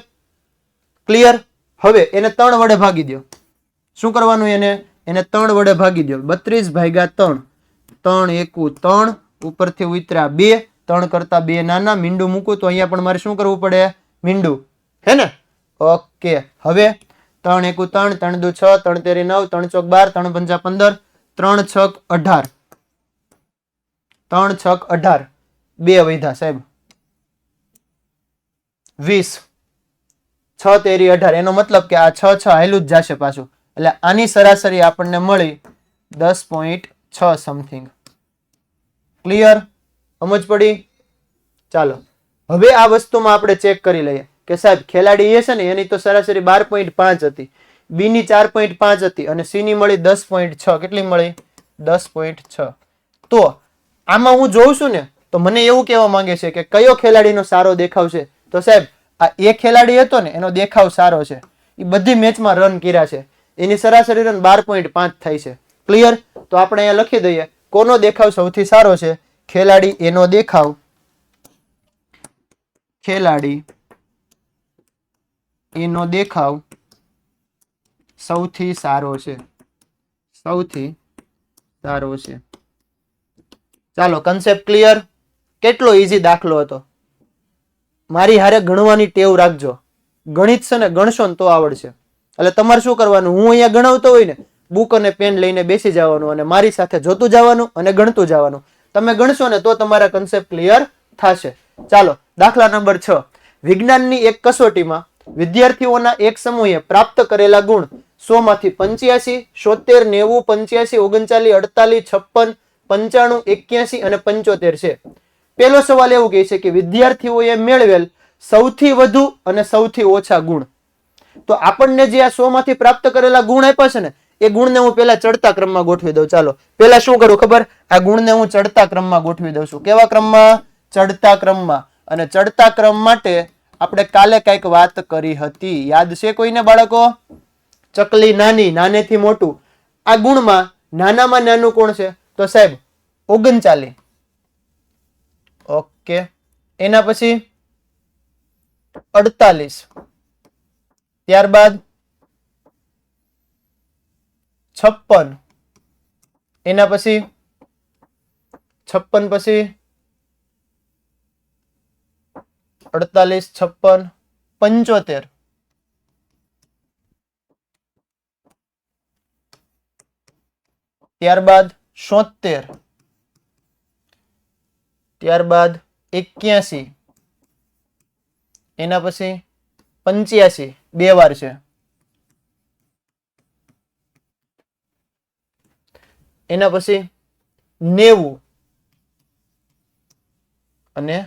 ક્લિયર? હવે એને 3 વડે ભાગી દો. શું કરવાનું? એને 3 વડે ભાગી દો. 32 ભાગ્યા 3. 3 એકુ 3 ઉપરથી ઉતર્યા 2. 3 કરતા 2 નાના. મીંડું મૂકું તો અહીંયા પણ મારે શું કરવું પડે? મીંડું. હે ને? ઓકે. હવે 3 એકુ 3 3 દુ 6 3 તેરી 9 3 ચોક 12 3 પંચા 15 3 છક 18 3 છક 18 2 વધ્યા સાહેબ 20 6 તેરી 18. એનો મતલબ કે આ 6 6 હાલ્યું જ જશે પાછું એટલે આની સરાસરી આપણને મળી 10.6 સમથિંગ. ક્લિયર? સમજ પડી? ચાલો હવે આ વસ્તુમાં આપણે ચેક કરી લઈએ કે સાહેબ ખેલાડી એ છે ને એની તો સરાસરી 12.5 હતી, બી ની 4.5 હતી અને સી ની મળી 10.6. કેટલી મળી? 10.6. તો આમાં હું જોઉં છું ને તો મને એવું કહેવા માંગે છે કે કયો ખેલાડીનો સારો દેખાવ છે? તો સાહેબ આ એક ખેલાડી હતો ને એનો દેખાવ સારો છે, એ બધી મેચમાં રન કર્યા છે, એની સરાસરી રન 12.5 થાય છે. ક્લિયર? તો આપણે અહીંયા લખી દઈએ કોનો દેખાવ સૌથી સારો છે? ખેલાડી એનો દેખાવ, ખેલાડી એનો દેખાવ સૌથી સારો છે, સૌથી સારો છે. ચાલો કન્સેપ્ટ ક્લિયર? કેટલો ઈઝી દાખલો હતો. મારી હારે ગણવાની ટેવ રાખજો. ગણિત છે ને ગણશો ને તો આવડશે. એટલે તમારે શું કરવાનું? હું અહીંયા ગણાવતો હોય ને બુક અને પેન લઈને બેસી જવાનું અને મારી સાથે જોતું જવાનું અને ગણતું જવાનું. તમે ગણશો ને તો તમારા કન્સેપ્ટ ક્લિયર થશે. ચાલો દાખલા નંબર 6. વિજ્ઞાનની એક કસોટીમાં વિદ્યાર્થીઓના એક સમૂહે પ્રાપ્ત કરેલા ગુણ 100 માંથી 85, 70, 90, 85, 39, 48, 56, 95, 81 અને 75 છે. પહેલો સવાલ એવું કહે છે કે વિદ્યાર્થીઓએ મેળવેલ સૌથી વધુ અને સૌથી ઓછા ગુણ. તો આપણને જે આ 100 માંથી પ્રાપ્ત કરેલા ગુણ આપ્યા છે ને એ ગુણને હું પહેલા ચડતા ક્રમમાં ગોઠવી દઉં. ચાલો પહેલા શું કરું ખબર? આ ગુણને હું ચડતા ક્રમમાં ગોઠવી દઉં છું. કેવા ક્રમમાં? ચડતા ક્રમમાં. અને ચડતા ક્રમ માટે આપણે કાલે કઈક વાત કરી હતી, યાદ છે કોઈને બાળકો? ચકલી નાની, નાનેથી મોટું. આ ગુણમાં નાનામાં નાનું કોણ છે? તો સાહેબ 39. ઓકે. એના પછી 48, ત્યારબાદ 56, એના પછી 56 પછી 48, 56, 75, ત્યારબાદ 76, ત્યારબાદ 81, એના પછી 85, 2 વાર છે, એના પછી 90 અને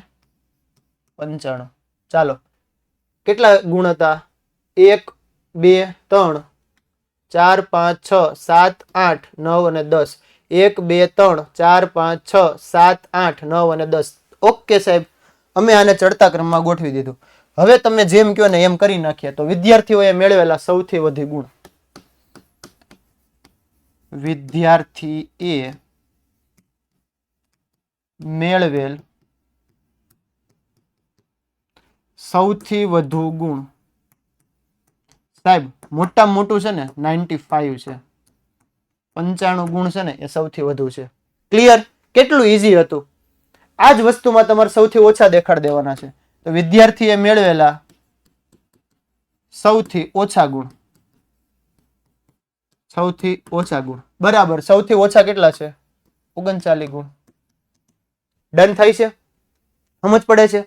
95. ચાલો કેટલા ગુણ હતા? 1 2 3 4 5 6 7 8 9 અને 10. 1 2 3 4 5 6 7 8 9 અને 10. ઓકે સાહેબ, અમે આને ચડતા ક્રમમાં ગોઠવી દીધું. હવે તમે જેમ કહો ને એમ કરી નાખીએ તો વિદ્યાર્થીઓએ મેળવેલા સૌથી વધુ ગુણ. વિદ્યાર્થીએ મેળવેલ સૌથી વધુ ગુણ સાહેબ મોટામાં મોટું છે ને 95 છે. 95 ગુણ છે ને એ સૌથી વધુ છે. ક્લિયર? કેટલું ઈઝી હતું. આ જ વસ્તુમાં તમારે સૌથી ઓછા દેખાડ દેવાના છે. તો વિદ્યાર્થીએ મેળવેલા સૌથી ઓછા ગુણ, સૌથી ઓછા ગુણ બરાબર. સૌથી ઓછા કેટલા છે? 39 ગુણ. ડન થાય છે? સમજ પડે છે?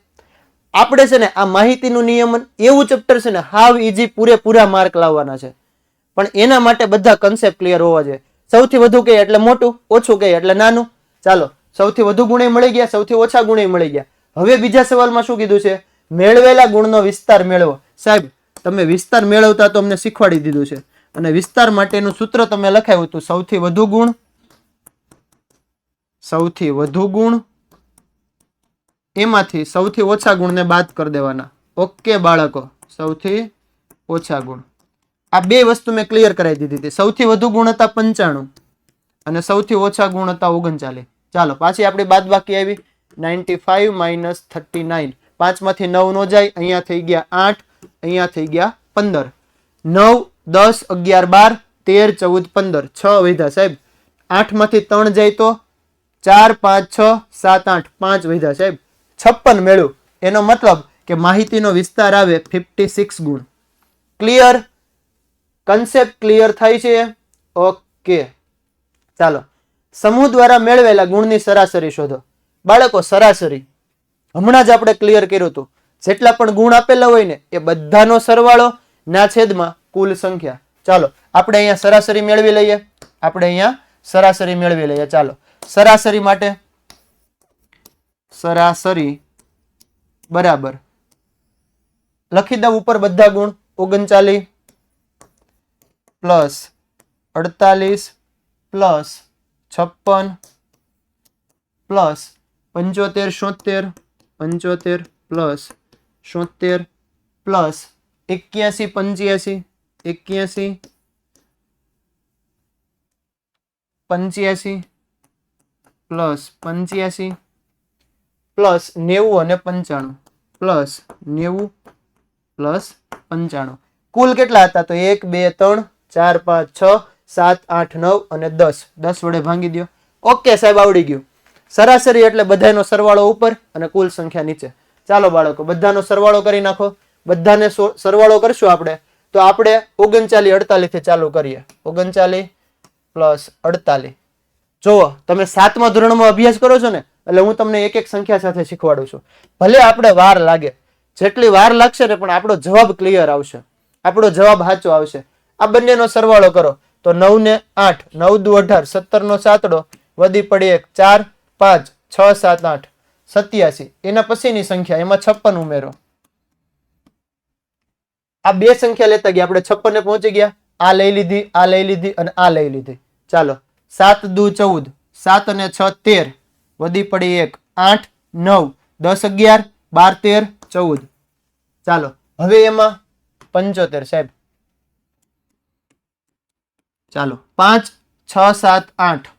આપણે છે ને આ માહિતીનું નિયમન એવું ચેપ્ટર છે ને હાવ ઈઝી પૂરેપૂરા માર્ક લાવવાના છે, પણ એના માટે બધા કન્સેપ્ટ ક્લિયર હોવા જોઈએ. સૌથી વધુ કહે એટલે મોટું, ઓછું કહે એટલે નાનું. ચાલો સૌથી વધુ ગુણે મળી ગયા, સૌથી ઓછા ગુણે મળી ગયા. હવે બીજા સવાલમાં શું કીધું છે? મેળવેલા ગુણનો વિસ્તાર મેળવો. સાહેબ તમે વિસ્તાર મેળવતા તો અમને શીખવાડી દીધું છે, અને વિસ્તાર માટેનું સૂત્ર તમે લખાયું હતું સૌથી વધુ ગુણ એમાંથી સૌથી ઓછા ગુણને બાદ કરી દેવાના. ઓકે બાળકો, સૌથી ઓછા ગુણ. આ બે વસ્તુ મેં ક્લિયર કરાવી દીધી હતી. સૌથી વધુ ગુણ હતા 95 અને સૌથી ઓછા ગુણ હતા 39. ચાલો પાછી આપણી બાદ બાકી આવી 95 - 39. 5 માંથી 9 નો જાય, અહીંયા થઈ ગયા 8, અહીંયા થઈ ગયા 15. 9 10 11 12 13 14 15 6 વધ્યા સાહેબ. 8 માંથી 3 જાય તો 4 5 6 7 8 5 વધ્યા સાહેબ. 56 મેળવ્યું. એનો મતલબ કે માહિતીનો વિસ્તાર આવે 56 ગુણ. ક્લિયર? કન્સેપ્ટ ક્લિયર થાય છે? ઓકે ચાલો સમૂહ દ્વારા મેળવેલા ગુણની સરાસરી શોધો. બાળકો સરાસરી હમણાં જ આપણે ક્લિયર કર્યું હતું. જેટલા પણ ગુણ આપેલા હોય ને એ બધાનો સરવાળો ના છેદમાં કુલ સંખ્યા. ચાલો આપણે અહીંયા સરાસરી મેળવી લઈએ. ચાલો સરાસરી માટે સરાસરી બરાબર લખી દઉં ઉપર બધા ગુણ 39 plus 48 plus 56 plus 75 75 plus 76 plus 81 85 plus 85 plus 90 અને 95 પ્લસ 90 પ્લસ 95. કુલ કેટલા હતા? તો 1 2 3 4 5 6 7 8 9 અને 10. 10 વડે ભાંગી દો. ઓકે સાહેબ, આવડી ગયું. સરાસરી એટલે બધાનો સરવાળો ઉપર અને કુલ સંખ્યા નીચે. ચાલો બાળકો બધાનો સરવાળો કરી નાખો. બધાને સરવાળો કરશું આપણે તો આપણે 39 48 થી ચાલુ કરીએ. 39 પ્લસ 48. જુઓ તમે 7મા ધોરણમાં અભ્યાસ કરો છો ને એટલે હું તમને એક એક સંખ્યા સાથે શીખવાડું છું. ભલે આપણે વાર લાગે, જેટલી વાર લાગશે ને પણ આપણો જવાબ ક્લિયર આવશે, આપણો જવાબ સાચો આવશે. આ બંનેનો સરવાળો કરો તો 9 ને 8 9 દુ 18 17 નો સાતડો વધી પડી 1 4 5 6 7 8 87. એના પછીની સંખ્યા એમાં 56 ઉમેરો. આ બે સંખ્યા લેતા ગયા આપણે 56 ને પહોંચી ગયા. આ લઈ લીધી અને આ લઈ લીધી. ચાલો 7 દુ 14 7 અને 6 13 વધી પડી 1 8 9 10 11 12 13 14. ચાલો હવે એમાં 75 સાહેબ. ચાલો 5 6 7 8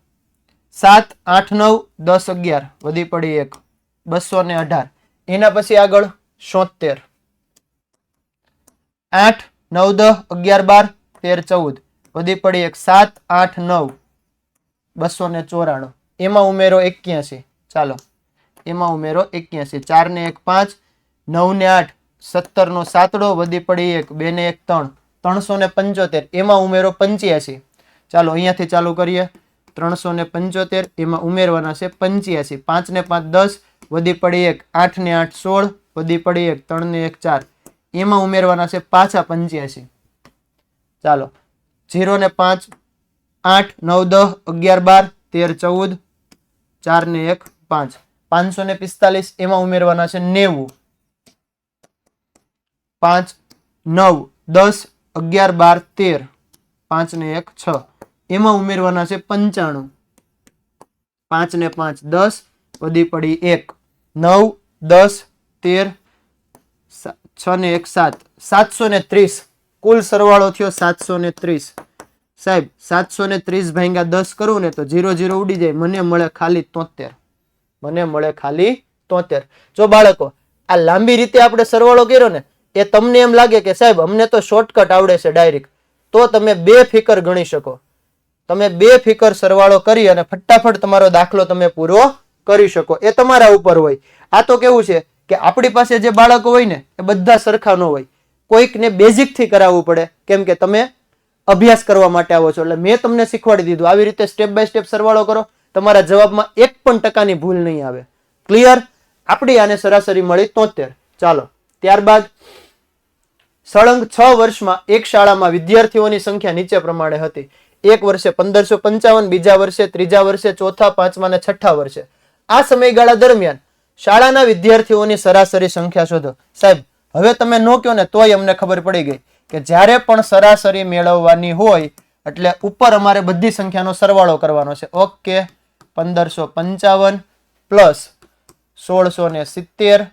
7 8 9 10 11 વધી પડી 1 218. એના પછી આગળ 76 8 9 10 11 12 13 14 વધી પડી 1 7 8 9 294. એમાં ઉમેરો 81. ચાલો એમાં ઉમેરો 81. 4 ને 1 5 9 ને 8 17 નો સાતડો વધી પડી 1 2 ને 1 3 375. એમાં ઉમેરો 85. ચાલો અહીંયાથી ચાલુ કરીએ. 375 એમાં ઉમેરવાના છે 85. 5 ને 5 10 વધી પડી 1 8 ને 8 16 વધી પડી 1 3 ને 1 4. એમાં ઉમેરવાના છે પાછા 85. ચાલો 0 ને 5 8 9 10 11 12 13 14 4 ને 1 5 545. એમાં ઉમેરવાના છે 90. 5 9 10 11 12 13 5 ને 1 6. એમાં ઉમેરવાના છે 95. 5 ને 5 10 વધી પડી 1 9 10 13 6 ને 1 7 730. કુલ સરવાળો થયો 730. સાહેબ 730 ભાગ્યા 10 કરું ને તો 0 0 ઉડી જાય. મને મળે ખાલી 73. જો બાળકો આ લાંબી રીતે આપણે સરવાળો કર્યો ને એ તમને એમ લાગે કે સાહેબ અમને તો શોર્ટકટ આવડે છે ડાયરેક્ટ, તો તમે બે ફિકર ગણી શકો. તમે બે ફિકર સરવાળો કરી અને ફટાફટ તમારો દાખલો તમે પૂરો કરી શકો. એ તમારા ઉપર હોય. આ તો કેવું છે કે આપણી પાસે જે બાળકો હોય ને એ બધા સરખા ન હોય. કોઈકને બેઝિક થી કરાવવું પડે, કેમ કે તમે અભ્યાસ કરવા માટે આવો છો. એટલે મેં તમને શીખવાડી દીધું. આવી રીતે સ્ટેપ બાય સ્ટેપ સરવાળો કરો, તમારા જવાબમાં 1% ભૂલ નહીં આવે. ક્લિયર? આપણી આને સરાસરી મળી 73. ચાલો ત્યારબાદ સળંગ 6 વર્ષમાં એક શાળામાં વિદ્યાર્થીઓની સંખ્યા નીચે પ્રમાણે હતી. એક વર્ષે 1555, બીજા વર્ષે, ત્રીજા વર્ષે, ચોથા, પાંચમા અને છઠ્ઠા વર્ષે. આ સમયગાળા દરમિયાન શાળાના વિદ્યાર્થીઓની સરાસરી સંખ્યા શોધો. સાહેબ હવે તમે નો કહો ને તોય અમને ખબર પડી ગઈ કે જ્યારે પણ સરાસરી મેળવવાની હોય એટલે ઉપર અમારે બધી સંખ્યાનો સરવાળો કરવાનો છે. Okay, 1555 plus 1670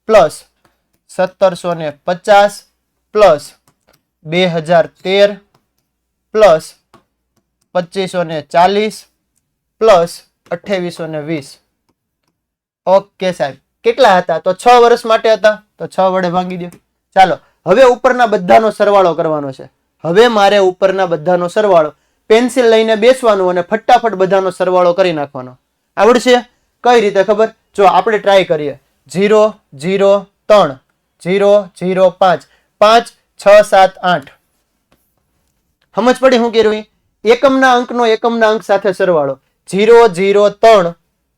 plus 1750 plus 2013 plus 2540 plus 2820. Okay સાહેબ, કેટલા હતા? તો 6 વર્ષ માટે હતા, તો 6 વડે ભાંગી દો. ચાલો, હવે ઉપરના બધાનો સરવાળો કરવાનો છે. હવે મારે ઉપરના બધાનો સરવાળો પેન્સિલ લઈને બેસવાનું અને ફટાફટ બધાનો સરવાળો કરી નાખવાનો. આવડશે? કઈ રીતે ખબર? જો આપણે ટ્રાય કરીએ. 0 0 3 0 0 5 5 6 7 8. સમજ પડી હું કર્યું? એકમના અંકનો એકમના અંક સાથે સરવાળો. 0 0 3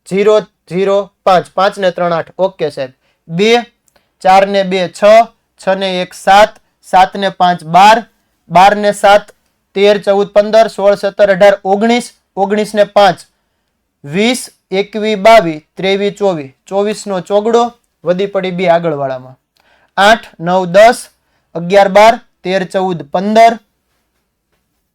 0 0 5 5 ને 3 8. ઓકે સાહેબ. 2 4 ને 2 6 6 ને 1 7 7 ને 5 12 12 ને 7 13 14 15 16 17 18 19 ને 5 20 21 22 23 24 નો ચોગડો વધી પડી 2 આગળવાળામાં. 8 9 10 11 12 13 14 15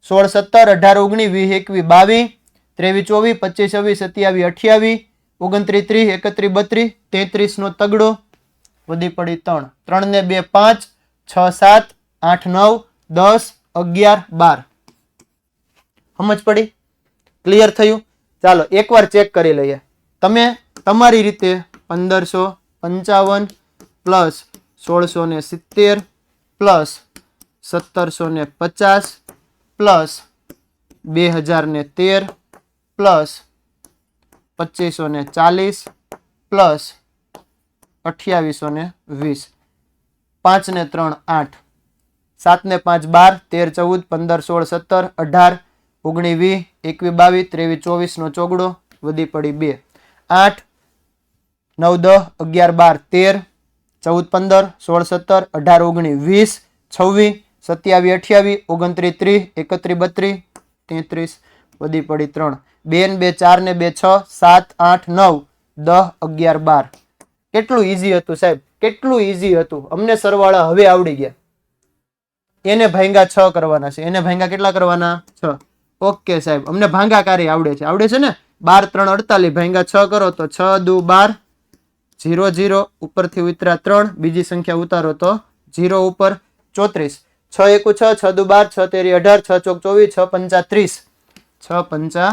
16 17 18 19 20 21 22 23 24 25 27 28 29 30 31 32 નો તગડો વધી પડી 3 3 ને 2 5 6 7 8 9 10 11 12. સમજ પડી? ક્લિયર થયું? ચાલો એકવાર ચેક કરી લઈએ. તમે તમારી રીતે 1555 plus 1670 plus 1750 plus 2013 plus 2540 plus 2820. 5 ને 3 8, 7 ને 5 12 13 14 15 16 17 18 19 20 21 22 23 નો ચોગડો વધી પડી 2 8 9 10 11 12 13 14 15 16 17 18 19 20 26 27 28 29 30 31 32 33 વધી પડી 3 2 ને 2 4 ને 2 6 7 8 9 10 11 12. કેટલું ઈઝી હતું સાહેબ, કેટલું ઈઝી હતું. અમને સરવાળા હવે આવડી ગયા. એને ભાંગા 6 કરવાના છે. એને ભાંગા કેટલા કરવાના? 6. ઓકે સાહેબ, અમને ભાંગાકારી આવડે છે. આવડે છે ને? 12 3 48 ભાંગા 6 કરો તો 6 દુ 12 0 0 ઉપરથી ઉતરા 3, બીજી સંખ્યા ઉતારો તો 0 ઉપર 34 6 1 6 6 દુ 12 6 તેરી 18 6 ચોક 24 6 પંચા 30 6 પંચા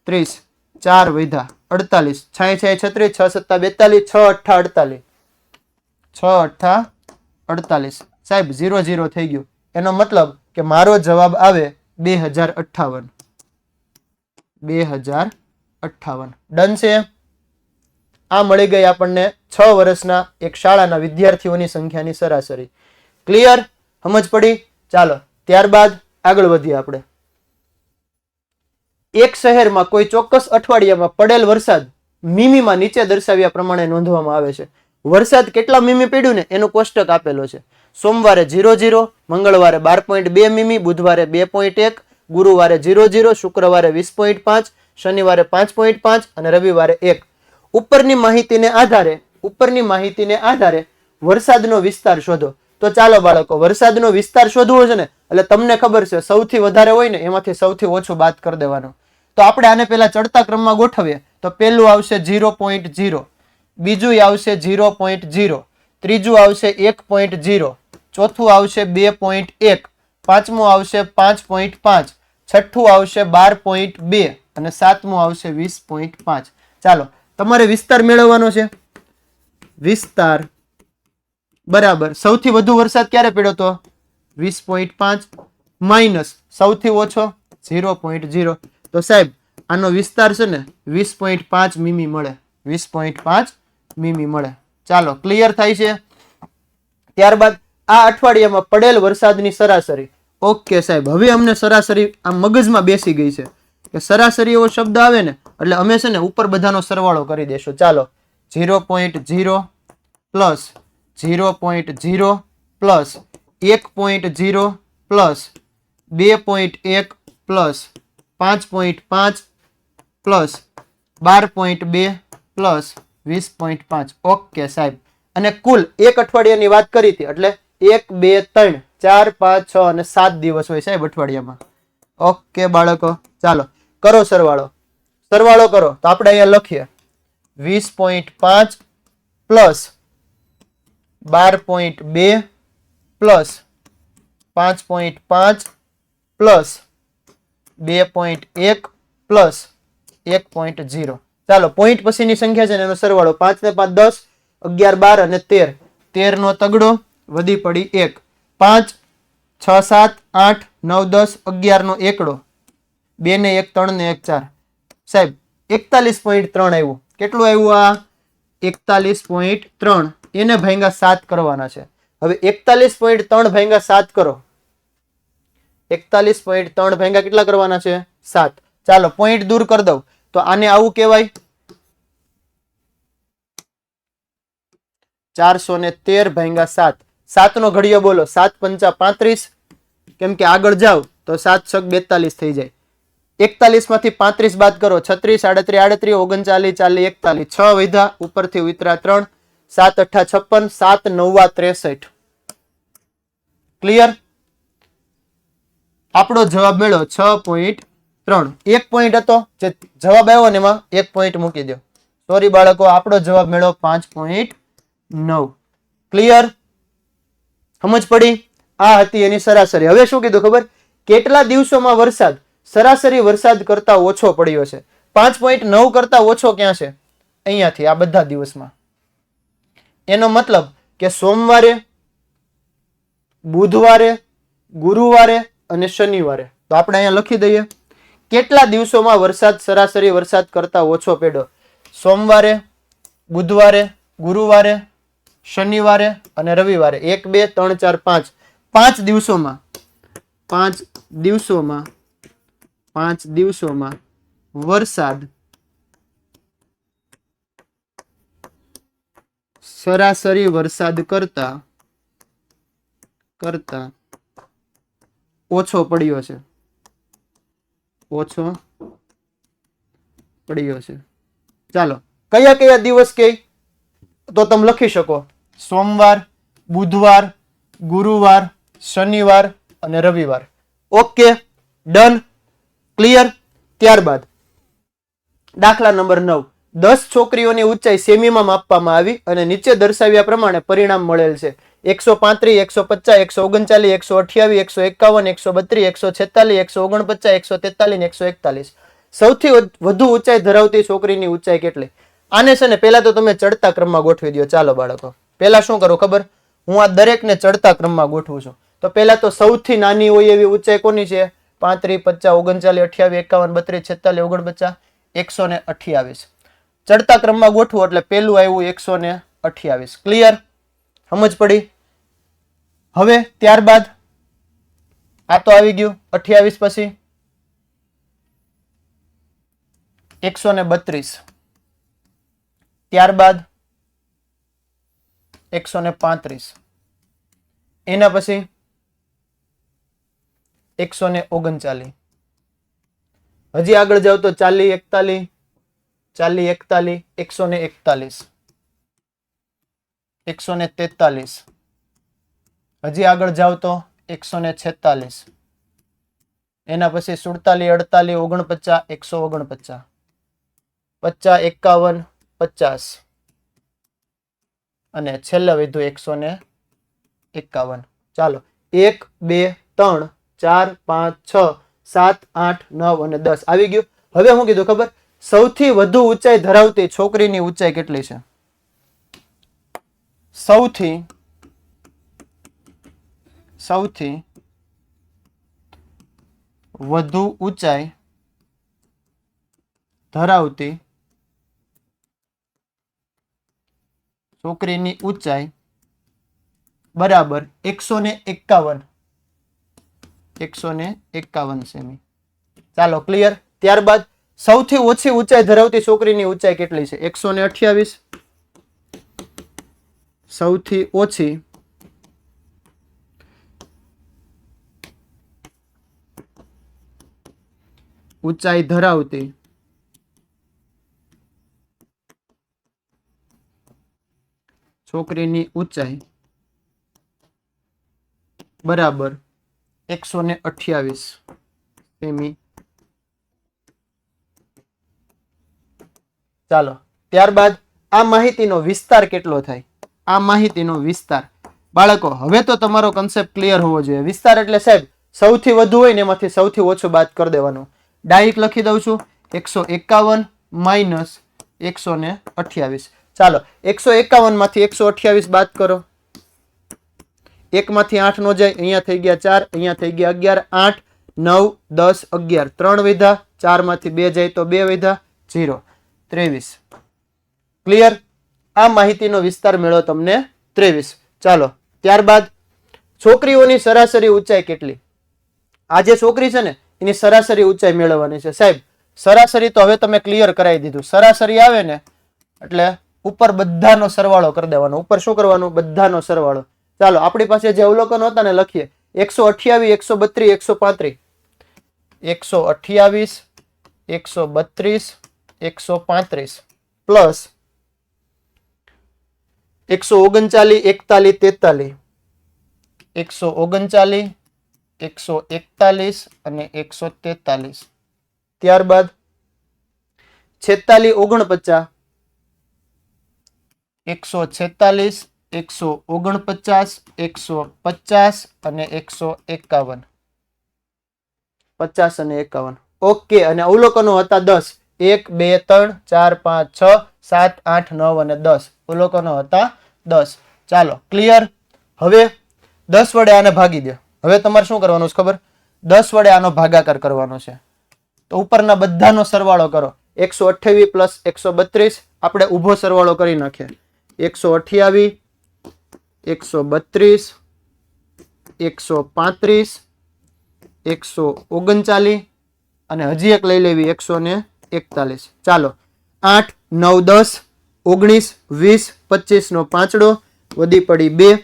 30 4 વધ્યા 48 6 6 36 6 7 42 6 8 48 6 8 48. સાહેબ 0 0 થઈ ગયું. એનો મતલબ કે મારો જવાબ આવે 2058. 2058. ડન છે? આ મળી ગઈ આપણને 6 વર્ષના એક શાળાના વિદ્યાર્થીઓની સંખ્યાની સરાસરી. ક્લિયર? સમજ પડી? ચાલો ત્યારબાદ આગળ વધીએ આપણે. એક શહેરમાં કોઈ ચોક્કસ અઠવાડિયામાં પડેલ વરસાદ મીમીમાં નીચે દર્શાવ્યા પ્રમાણે નોંધવામાં આવે છે. વરસાદ કેટલા મીમી પડ્યું ને એનો કોષ્ટક આપેલો છે. સોમવારે 0 મંગળવારે 12.2 મીમી, બુધવારે 2.1, ગુરુવારે 0 શુક્રવારે 20.5, શનિવારે 5.5 અને રવિવારે 1. ઉપરની માહિતીને આધારે વરસાદનો વિસ્તાર શોધો. તો ચાલો બાળકો, વરસાદનો વિસ્તાર શોધવો છે ને, એટલે તમને ખબર છે સૌથી વધારે હોય ને એમાંથી સૌથી ઓછું બાદ કરી દેવાનું. તો આપણે આને પહેલા ચડતા ક્રમમાં ગોઠવીએ તો પહેલું આવશે 0.0, બીજું આવશે 0.0, ત્રીજું આવશે 1.0, ચોથું આવશે 2.1, પાંચમું આવશે 5.5, છઠ્ઠું આવશે 12.2 અને સાતમું આવશે 20.5. ચાલો તમારે વિસ્તાર મેળવવાનો છે. વિસ્તાર બરાબર સૌથી વધુ વરસાદ ક્યારે પડ્યો તો 20.5 માઇનસ સૌથી ઓછો 0.0. તો સાહેબ આનો વિસ્તાર છે ને 20.5 મીમી મળે. 20.5 મીમી મળે. ચાલો ક્લિયર થાય છે? ત્યારબાદ આ અઠવાડિયામાં પડેલ વરસાદની સરાસરી. ઓકે સાહેબ, હવે અમને સરાસરી આ મગજમાં બેસી ગઈ છે કે સરાસરી એવો શબ્દ આવે ને એટલે અમે છે ને ઉપર બધાનો સરવાળો કરી દેશું. ચાલો 0.0 plus 0.0 plus 1.0 plus 2.1 plus 5.5 plus 12.2 plus 20.5. Okay સાહેબ, અને કુલ એક અઠવાડિયાની વાત કરી હતી એટલે 1 2 3 4, 5, 6 અને 7 દિવસ હોય સાહેબ અઠવાડિયામાં. ઓકે બાળકો, ચાલો કરો સરવાળો. સરવાળો કરો તો આપણે અહીંયા લખીએ 20.5 પ્લસ 12.2 પ્લસ 5.5 પ્લસ 2.1 પ્લસ 1.0. ચાલો પોઈન્ટ પછીની સંખ્યા છે ને એનો સરવાળો 5 ને 5 10, 11 12 અને 13. 13 નો તગડો વધી પડી 1. 5 6 7 8 9 10 11 નો એકડો, 2 ને 1 3 ને 1 4. સાહેબ 41.3 આવ્યું. કેટલું આવ્યું આ? 41.3. એને ભાંગા 7 કરવાના છે. હવે 41.3 ભાંગા 7 કરો. 41.3 ભાંગા કેટલા કરવાના છે? 7. ચાલો પોઈન્ટ દૂર કરી દઉં તો આને આવું કહેવાય 413 ભાંગા 7. 7 નો ઘડિયો બોલો. 7 પંચા 35. કેમ કે આગળ જાવ તો 7 છક 42 થઈ જાય. 41 માંથી 35 બાદ કરો. 36 38 38 39 40 41. 6 વધ્યા, ઉપરથી ઉતરા 3. 7 8 56, 7 9 63. ક્લિયર? આપણો જવાબ મળ્યો 6.3. 1 પોઈન્ટ હતો જે જવાબ આવ્યો ને એમાં 1 પોઈન્ટ મૂકી દો. સોરી બાળકો, આપણો જવાબ મળ્યો 5.9. ક્લિયર? સમજ પડી? આ હતી એની સરાસરી. હવે શું કીધું ખબર? કેટલા દિવસોમાં વરસાદ સરાસરી વરસાદ કરતા ઓછો પડ્યો છે? 5.9 કરતા ઓછો ક્યાં છે? અહીંયાથી આ બધા દિવસમાં. એનો મતલબ કે સોમવારે, બુધવારે, ગુરુવારે અને શનિવારે. તો આપણે અહીંયા લખી દઈએ કેટલા દિવસોમાં વરસાદ સરાસરી વરસાદ કરતા ઓછો પડ્યો. સોમવારે, બુધવારે, ગુરુવારે, શનિવારે અને રવિવારે. 1 2 3 4 5. 5 દિવસોમાં 5 દિવસોમાં વરસાદ સરાસરી વરસાદ કરતા ઓછો પડ્યો છે. ઓછો પડ્યો છે. ચાલો કયા કયા દિવસ કે તો તમે લખી શકો સોમવાર, બુધવાર, ગુરુવાર, શનિવાર અને રવિવાર. Okay done. ક્લિયર? ત્યારબાદ દાખલા નંબર 9. 10 છોકરીઓની ઊંચાઈ સેમીમાં માપવામાં આવી અને નીચે દર્શાવ્યા પ્રમાણે પરિણામ મળેલ છે. 135 150 139 158 158 132 132 146 149 143 સૌથી વધુ ઊંચાઈ ધરાવતી છોકરીની ઊંચાઈ કેટલી? આને છે ને પહેલા તો તમે ચડતા ક્રમમાં ગોઠવી દો. ચાલો બાળકો, પહેલા શું કરો ખબર? હું આ દરેકને ચડતા ક્રમમાં ગોઠવું છું. તો પહેલા તો સૌથી નાની હોય એવી ઊંચાઈ કોની છે? 35 50 39 58 28 51 32 46 128. ચડતા ક્રમમાં ગોઠવો એટલે પહેલું આવ્યું 128. ક્લિયર? સમજ પડી? હવે ત્યારબાદ આ તો આવી ગયું 28. પછી 132. ત્યારબાદ 135. એના પછી 139. હજી આગળ જાવ તો 40 41 40 41 141 હજી આગળ જાવ તો 146. એના પછી 47 48 49 149 50 51 50 અને છેલ્લે વધ્યું 151. ચાલો 1 2 3 4 5 6 7 8 9 અને 10 આવી ગયું. હવે હું કીધું ખબર? સૌથી વધુ ઊંચાઈ ધરાવતી છોકરીની ઊંચાઈ કેટલી છે? સૌથી વધુ ઊંચાઈ ધરાવતી છોકરીની ઊંચાઈ બરાબર 151 સેમી. ચાલો ક્લિયર? ત્યારબાદ સૌથી ઓછી ઊંચાઈ ધરાવતી છોકરીની ઊંચાઈ કેટલી છે? 128. સૌથી ઓછી ઊંચાઈ ધરાવતી છોકરીની ઊંચાઈ બરાબર 128 સેમી. ચાલો ત્યારબાદ આ માહિતીનો વિસ્તાર કેટલો થાય? આ માહિતીનો વિસ્તાર બાળકો હવે તો તમારો કન્સેપ્ટ ક્લિયર હોવો જોઈએ. વિસ્તાર એટલે સાહેબ સૌથી વધુ હોય ને એમાંથી સૌથી ઓછું બાદ કરી દેવાનું. ડાયરેક્ટ લખી દઉં છું 151 માઇનસ 128. ચાલો 151 માંથી 128 બાદ કરો. 1 માંથી 8 નો જાય, અહીંયા થઈ ગયા 4, અહીંયા થઈ ગયા 11, 8 9 10 11, 3 વધ્યા, 4 માંથી 2 જાય તો 2 વધ્યા, 0 23. ક્લિયર? આ માહિતીનો વિસ્તાર મેળવો તમને 23. ચાલો ત્યારબાદ છોકરીઓની સરાસરી ઊંચાઈ કેટલી? આ જે છોકરી છે ને એની સરાસરી ઊંચાઈ મેળવવાની છે. સાહેબ સરાસરી તો હવે તમે ક્લિયર કરાવી દીધું. સરાસરી આવે ને એટલે ઉપર બધાનો સરવાળો કરી દેવાનો. ઉપર શું કરવાનું? બધાનો સરવાળો. ચાલો આપણી પાસે જે અવલોકનો હતા ને લખીએ. 128 132 135 128 132 પ્લસ 139 41 141 અને 143. ત્યારબાદ 46 49 146 149 150 અને 151. 50 અને 51. ઓકે. અને અવલોકનો હતા 10. 1 2 3 4 5 6 7 8 9 અને 10 અવલોકનો હતા 10. ચાલો ક્લિયર? હવે 10 વડે આને ભાગી દો. હવે તમારે શું કરવાનું છે ખબર? 10 વડે આનો ભાગાકાર કરવાનો છે. તો ઉપરના બધાનો સરવાળો કરો. 128 પ્લસ 132 આપણે ઊભો સરવાળો કરી નાખીએ. 128 132 135 139 અને હજી એક લઈ લેવી 141. ચાલો 8 9 10 19 20 25 નો પાંચડો વધી પડી 2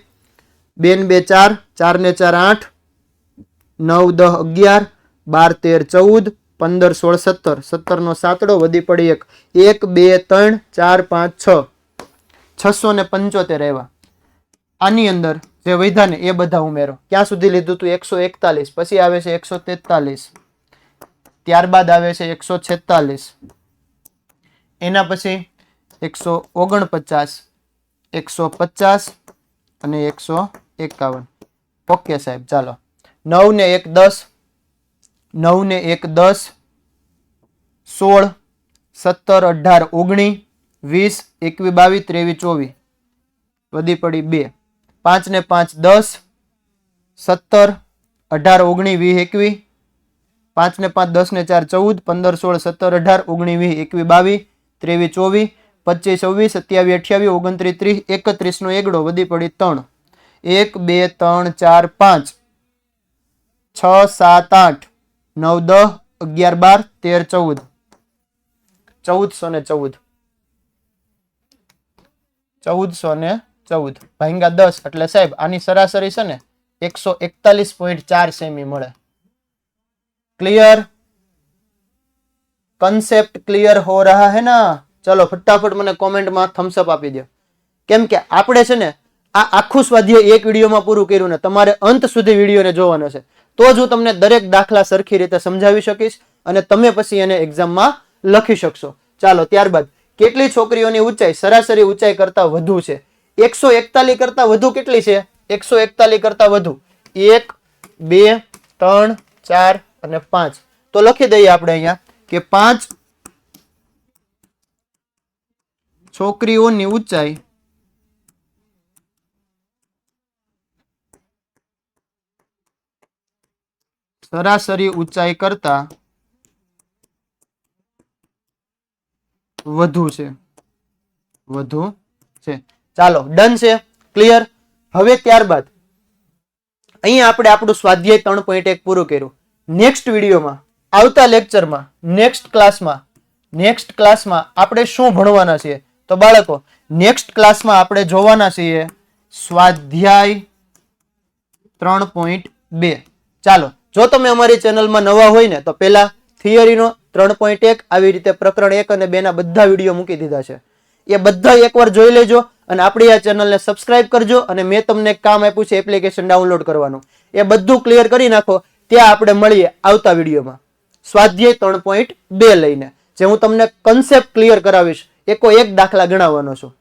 2 ને 2 4 4 ને 4 8 9 10 11 12 13 14 15 16 17 17 નો સાતડો વધી પડી 1 1 2 3 4 5 6 675 આવ્યા. આની અંદર જે વધ્યા ને એ બધા ઉમેરો. ક્યાં સુધી લીધું તું? 141. પછી આવે છે 143. ત્યારબાદ આવે છે 146. એના પછી 149 150 અને 151. ઓકે સાહેબ. ચાલો 9 ને 1 10 9 ને 1 10 16 17 18 19 20 21 22 23 24 વધી પડી 2 5 ને 5 10 17 18 19 20 21 5 ને 5 10 ને 4 14 15 16 17 18 19 20 21 22 23 24 25 26 27 28 29 30 31 નો એકડો વધી પડી 3 1 2 3 4 5 6 7 8 9 10 11 12 13 14 1414 ભાંગા 10 એટલે સાહેબ આની સરાસરી છે ને 141.4 સેમી મળે. क्लियर? कंसेप्ट क्लियर हो रहा है ना? चलो फटाफट મને કોમેન્ટમાં થમ્સ અપ આપી દો. કેમ કે આપણે છે ને આ આખું સ્વાધ્યાય એક વિડીયોમાં પૂરું કર્યું ને તમારે અંત સુધી વિડીયોને જોવાનો છે. તો જ હું તમને દરેક દાખલા સરખી રીતે સમજાવી શકીશ અને તમે પછી એને એક્ઝામમાં લખી શકશો. ચાલો ત્યારબાદ કેટલી છોકરીઓની ઊંચાઈ સરાસરી ઊંચાઈ કરતા વધુ છે? 141 કરતા વધુ કેટલી છે? 141 કરતા વધુ 1 2 3 4 અને 5. તો લખી દઈએ આપણે અહીંયા કે 5 છોકરીઓની ઊંચાઈ સરાસરી ઊંચાઈ કરતા વધુ છે. ચાલો ડન છે. ક્લિયર? હવે ત્યારબાદ અહીંયા આપણે આપણું સ્વાધ્યાય 3.1 પૂરું કર્યું. નેક્સ્ટ વિડીયોમાં આવતા લેક્ચરમાં નેક્સ્ટ ક્લાસમાં આપણે શું ભણવાના છીએ? તો બાળકો નેક્સ્ટ ક્લાસમાં આપણે જોવાના છીએ સ્વાધ્યાય 3.2. ચાલો જો તમે અમારી ચેનલમાં નવા હોય ને તો પહેલા થિયરીનો 3.1 આવી રીતે પ્રકરણ 1 અને 2 ના બધા વિડીયો મૂકી દીધા છે. એ બધા એકવાર જોઈ લેજો અને આપણી આ ચેનલને સબસ્ક્રાઇબ કરજો. અને મેં તમને કામ આપ્યું છે એપ્લિકેશન ડાઉનલોડ કરવાનું. એ બધું ક્લિયર કરી નાખો. ત્યાં આપણે મળીએ આવતા વિડીયોમાં સ્વાધ્યાય 3.2 લઈને, જે હું તમને કન્સેપ્ટ ક્લિયર કરાવીશ, એકો એક દાખલા ગણાવવાનો છું.